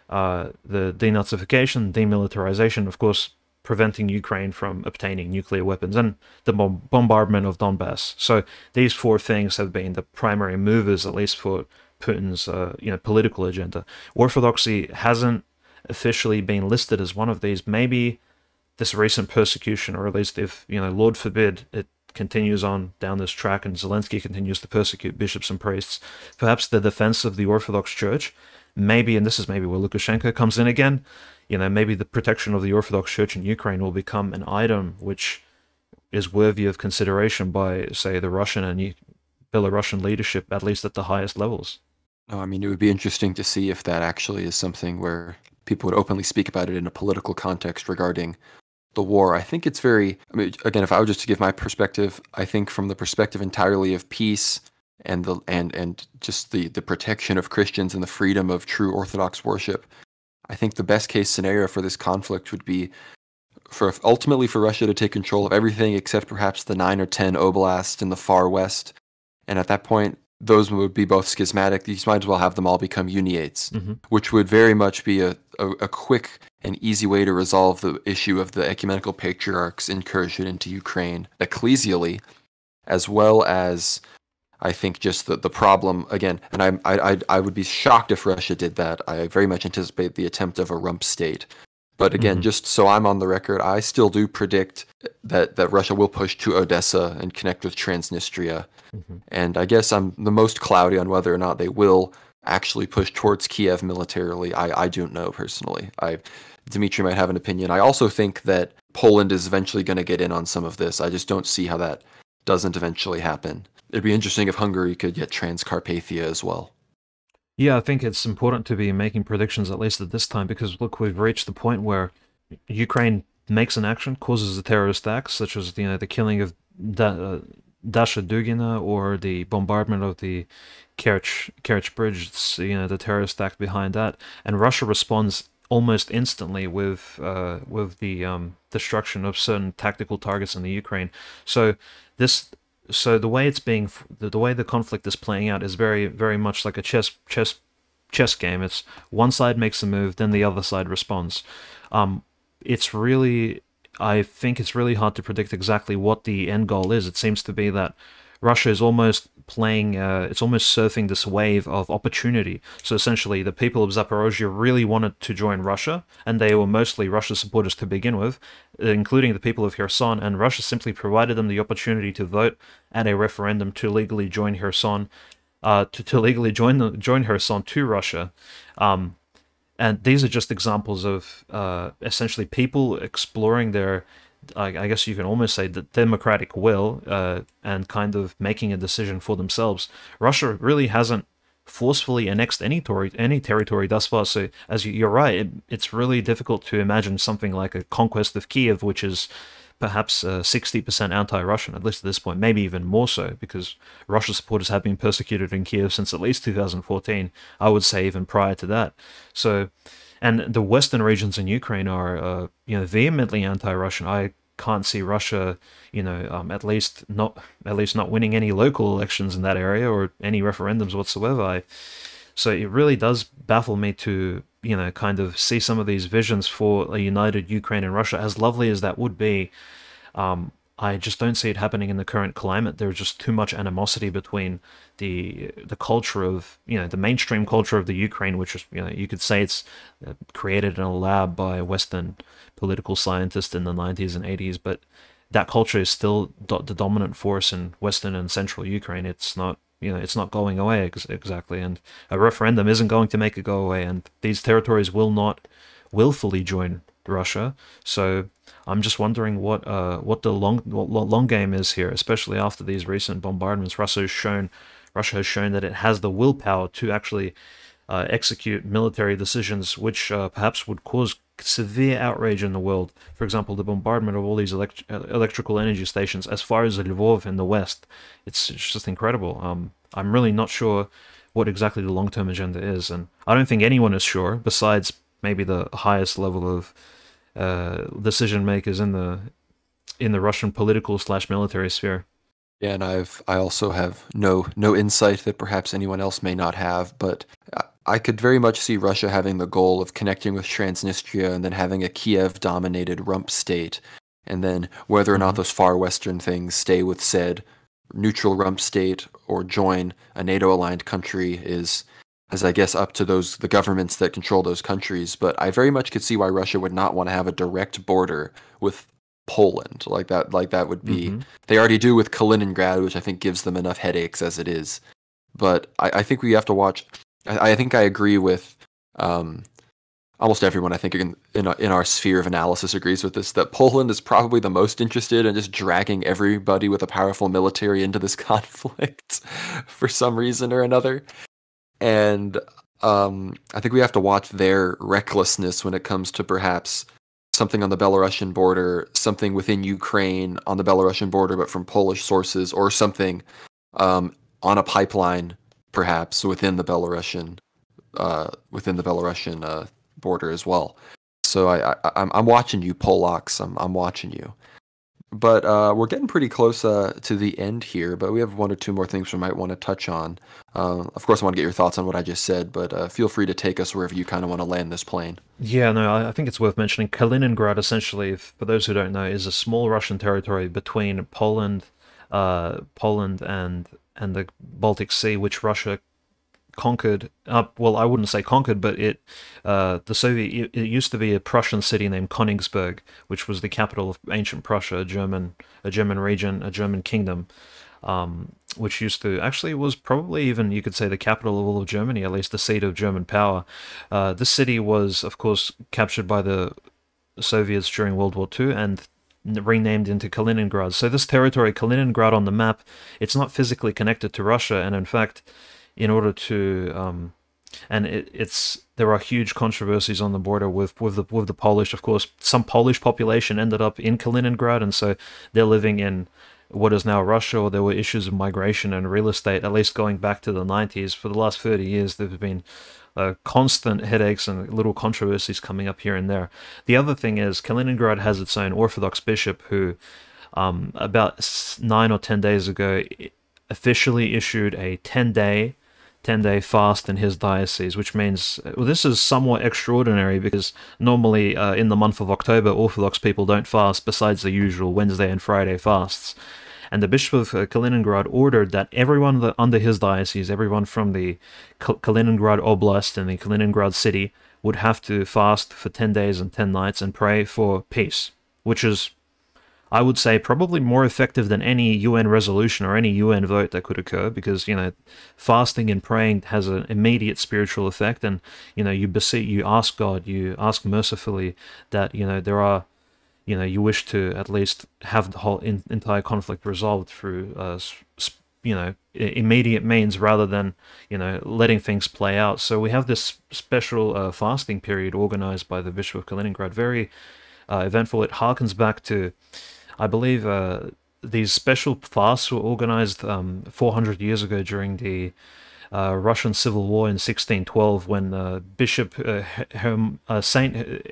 the denazification, demilitarization, of course, preventing Ukraine from obtaining nuclear weapons, and the bombardment of Donbass. So these four things have been the primary movers, at least for Putin's political agenda. Orthodoxy hasn't officially been listed as one of these. Maybe this recent persecution, or at least if, Lord forbid, it continues on down this track and Zelensky continues to persecute bishops and priests, perhaps the defense of the Orthodox Church, maybe, and this is maybe where Lukashenko comes in again, maybe the protection of the Orthodox Church in Ukraine will become an item which is worthy of consideration by, say, the Russian and Belarusian leadership, at least at the highest levels. No, I mean, it would be interesting to see if that actually is something where people would openly speak about it in a political context regarding the war. I think it's again, if I were just to give my perspective, I think from the perspective entirely of peace and just the protection of Christians and the freedom of true Orthodox worship, I think the best case scenario for this conflict would be ultimately for Russia to take control of everything except perhaps the 9 or 10 oblasts in the far west. And at that point, those would be both schismatic. You might as well have them all become uniates, which would very much be a quick and easy way to resolve the issue of the ecumenical patriarchs' incursion into Ukraine ecclesially, as well as I think just the problem again, and I would be shocked if Russia did that. I very much anticipate the attempt of a rump state. But again, just so I'm on the record, I still do predict that Russia will push to Odessa and connect with Transnistria. And I guess I'm the most cloudy on whether or not they will actually push towards Kiev militarily. I don't know personally. Dmitry might have an opinion. I also think that Poland is eventually going to get in on some of this. I just don't see how that doesn't eventually happen. It'd be interesting if Hungary could get Transcarpathia as well. Yeah, I think it's important to be making predictions, at least at this time, because look, we've reached the point where Ukraine makes an action, causes a terrorist act, such as the killing of Dasha Dugina or the bombardment of the Kerch Bridge. It's, the terrorist act behind that, and Russia responds almost instantly with the destruction of certain tactical targets in the Ukraine. So the way the way the conflict is playing out is very, very much like a chess game. It's one side makes a move, then the other side responds. I think it's really hard to predict exactly what the end goal is. It seems to be that Russia is almost it's almost surfing this wave of opportunity. So essentially, the people of Zaporozhye really wanted to join Russia, and they were mostly Russia supporters to begin with, including the people of Kherson, and Russia simply provided them the opportunity to vote at a referendum to legally join Kherson, to legally join Kherson to Russia. And these are just examples of essentially people exploring their, I guess you can almost say, the democratic will, and kind of making a decision for themselves. Russia really hasn't forcefully annexed any territory thus far, so you're right, it's really difficult to imagine something like a conquest of Kiev, which is perhaps 60% anti-Russian, at least at this point, maybe even more so, because Russia supporters have been persecuted in Kiev since at least 2014, I would say even prior to that. So, and the western regions in Ukraine are, vehemently anti-Russian. I can't see Russia, at least not winning any local elections in that area or any referendums whatsoever. So it really does baffle me to, kind of see some of these visions for a united Ukraine and Russia, as lovely as that would be. I just don't see it happening in the current climate. There's just too much animosity between the culture of, the mainstream culture of the Ukraine, which is, you could say it's created in a lab by Western political scientists in the 90s and 80s, but that culture is still the dominant force in Western and Central Ukraine. It's not, it's not going away exactly, and a referendum isn't going to make it go away, and these territories will not willfully join Russia. So I'm just wondering what the long game is here, especially after these recent bombardments. Russia has shown that it has the willpower to actually execute military decisions which perhaps would cause severe outrage in the world. For example, the bombardment of all these electrical energy stations as far as Lvov in the west. It's just incredible. I'm really not sure what exactly the long-term agenda is, and I don't think anyone is sure, besides maybe the highest level of decision makers in the Russian political / military sphere. Yeah, and I also have no insight that perhaps anyone else may not have, but I could very much see Russia having the goal of connecting with Transnistria and then having a Kiev-dominated rump state, and then whether or not those far western things stay with said neutral rump state or join a NATO-aligned country is I guess up to the governments that control those countries. But I very much could see why Russia would not want to have a direct border with Poland like that. Like that would be they already do with Kaliningrad, which I think gives them enough headaches as it is. But I think we have to watch. I think I agree with almost everyone. I think in our sphere of analysis agrees with this, that Poland is probably the most interested in just dragging everybody with a powerful military into this conflict for some reason or another. And I think we have to watch their recklessness when it comes to perhaps something on the Belarusian border, something within Ukraine on the Belarusian border, but from Polish sources, or something on a pipeline, perhaps within the Belarusian border as well. So I'm watching you, Polacks. I'm watching you. But we're getting pretty close to the end here, but we have one or two more things we might want to touch on. Of course, I want to get your thoughts on what I just said, but feel free to take us wherever you kind of want to land this plane. Yeah, no, I think it's worth mentioning. Kaliningrad, essentially, for those who don't know, is a small Russian territory between Poland and and the Baltic Sea, which Russia conquered. Well, I wouldn't say conquered, but it used to be a Prussian city named Königsberg, which was the capital of ancient Prussia, a German region, a German kingdom, which used to actually was probably even, you could say, the capital of all of Germany, at least the seat of German power. This city was, of course, captured by the Soviets during World War II and renamed into Kaliningrad. So this territory, Kaliningrad on the map, it's not physically connected to Russia, and in fact, in order to there are huge controversies on the border with the Polish. Of course, some Polish population ended up in Kaliningrad, and so they're living in what is now Russia, or there were issues of migration and real estate, at least going back to the 90s. For the last 30 years, there have been constant headaches and little controversies coming up here and there. The other thing is, Kaliningrad has its own Orthodox bishop who, about 9 or 10 days ago, officially issued a 10-day fast in his diocese, which means, well, this is somewhat extraordinary because normally in the month of October, Orthodox people don't fast besides the usual Wednesday and Friday fasts. And the Bishop of Kaliningrad ordered that everyone under his diocese, everyone from the Kaliningrad Oblast and the Kaliningrad city, would have to fast for 10 days and 10 nights and pray for peace, which is, I would say, probably more effective than any UN resolution or any UN vote that could occur, because, fasting and praying has an immediate spiritual effect, and, you ask God, you ask mercifully that, you wish to at least have the whole entire conflict resolved through, immediate means rather than, letting things play out. So we have this special fasting period organized by the Bishop of Kaliningrad, very eventful. It harkens back to, I believe, these special fasts were organized 400 years ago during the Russian Civil War in 1612, when Bishop Saint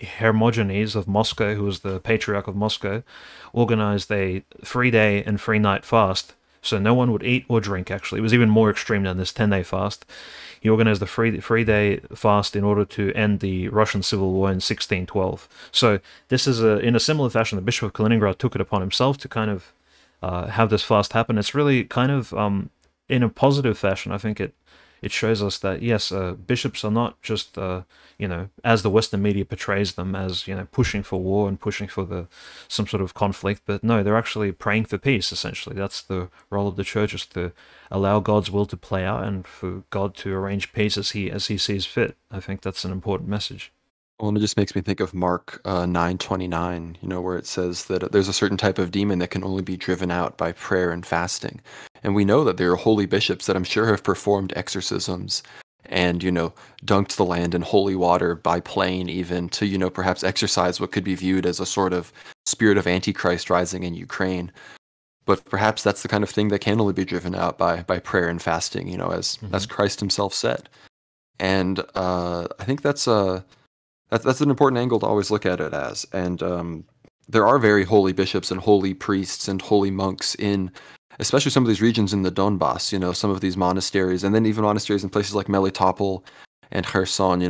Hermogenes of Moscow, who was the Patriarch of Moscow, organized a 3-day and 3-night fast. So no one would eat or drink, actually. It was even more extreme than this 10-day fast. He organized a 3-day fast in order to end the Russian Civil War in 1612. So this is, in a similar fashion, the Bishop of Kaliningrad took it upon himself to kind of have this fast happen. It's really kind of, in a positive fashion, I think it shows us that, yes, bishops are not just, as the Western media portrays them as, pushing for war and pushing for some sort of conflict, but no, they're actually praying for peace, essentially. That's the role of the church, is to allow God's will to play out and for God to arrange peace as he sees fit. I think that's an important message. Well, and it just makes me think of Mark 9:29, where it says that there's a certain type of demon that can only be driven out by prayer and fasting. And we know that there are holy bishops that I'm sure have performed exorcisms and, dunked the land in holy water by plane, even to, perhaps exercise what could be viewed as a sort of spirit of Antichrist rising in Ukraine. But perhaps that's the kind of thing that can only be driven out by prayer and fasting, as Christ himself said. And I think that's an important angle to always look at it as. And there are very holy bishops and holy priests and holy monks in, especially some of these regions in the Donbass, some of these monasteries, and then even monasteries in places like Melitopol and Kherson.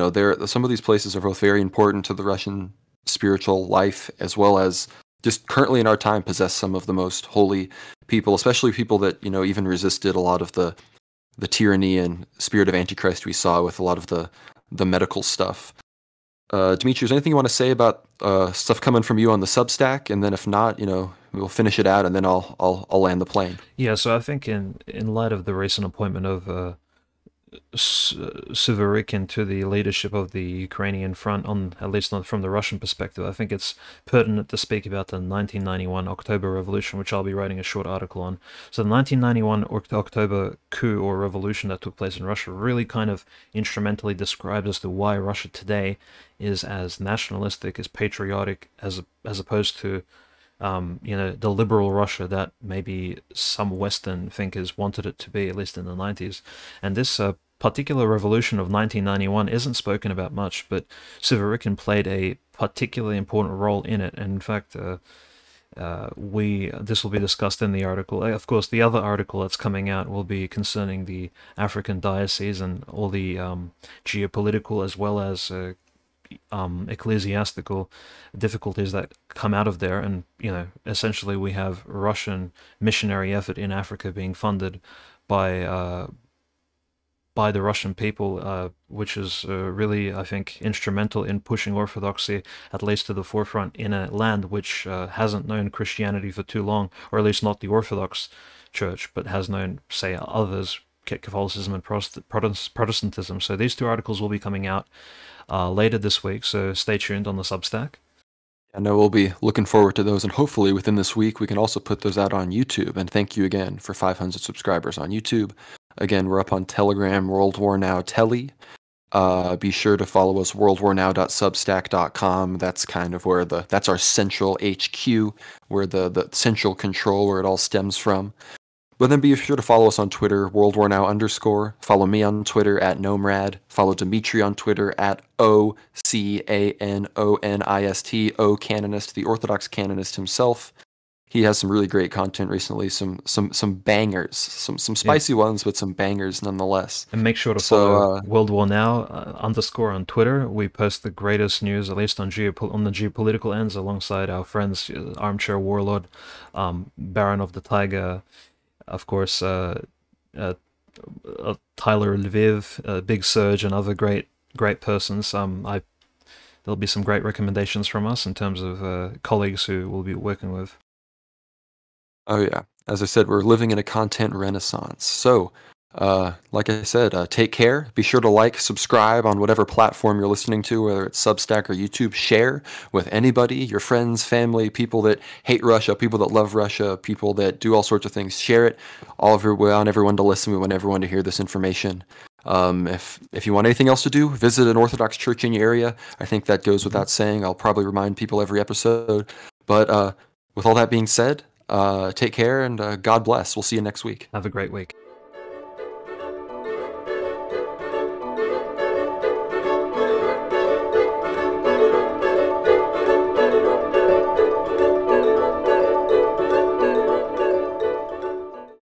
Some of these places are both very important to the Russian spiritual life, as well as just currently in our time possess some of the most holy people, especially people that, even resisted a lot of the tyranny and spirit of Antichrist we saw with a lot of the medical stuff. Dmitry, is there anything you want to say about stuff coming from you on the Substack? And then if not, we'll finish it out, and then I'll land the plane. Yeah, so I think in light of the recent appointment of Surovikin to the leadership of the Ukrainian front, at least not from the Russian perspective, I think it's pertinent to speak about the 1991 October Revolution, which I'll be writing a short article on. So the 1991 October coup or revolution that took place in Russia really kind of instrumentally describes as to why Russia today is as nationalistic, as patriotic, as opposed to the liberal Russia that maybe some Western thinkers wanted it to be, at least in the 90s. And this particular revolution of 1991 isn't spoken about much, but Surovikin played a particularly important role in it. And in fact, this will be discussed in the article. Of course, the other article that's coming out will be concerning the African diocese and all the geopolitical as well as ecclesiastical difficulties that come out of there. And, essentially we have Russian missionary effort in Africa being funded by the Russian people, which is really, I think, instrumental in pushing orthodoxy at least to the forefront in a land which hasn't known Christianity for too long, or at least not the Orthodox Church, but has known, say, others, Catholicism and Protestantism. So these two articles will be coming out later this week, so stay tuned on the Substack. I know we'll be looking forward to those, and hopefully within this week we can also put those out on YouTube. And thank you again for 500 subscribers on YouTube. Again, we're up on Telegram, World War Now Telly. Be sure to follow us, worldwarnow.substack.com. That's kind of where that's our central HQ, where the central control, where it all stems from. But then be sure to follow us on Twitter, WorldWarNow_. Follow me on Twitter at Nomrad. Follow Dmitry on Twitter at OCANONIST, O Canonist, the Orthodox Canonist himself. He has some really great content recently, some bangers, some spicy ones, but some bangers nonetheless. And make sure to follow World War Now _ on Twitter. We post the greatest news, at least on the geopolitical ends, alongside our friends, Armchair Warlord, Baron of the Taiga, of course, Tyler Lviv, Big Surge, and other great persons. There'll be some great recommendations from us in terms of colleagues who we'll be working with. Oh yeah, as I said, we're living in a content renaissance. So, like I said, take care. Be sure to like, subscribe on whatever platform you're listening to, whether it's Substack or YouTube. Share with anybody, your friends, family, people that hate Russia, people that love Russia, people that do all sorts of things. Share it. We want everyone to listen. We want everyone to hear this information. If you want anything else to do, visit an Orthodox church in your area. I think that goes without saying. I'll probably remind people every episode. But with all that being said, take care and God bless. We'll see you next week. Have a great week.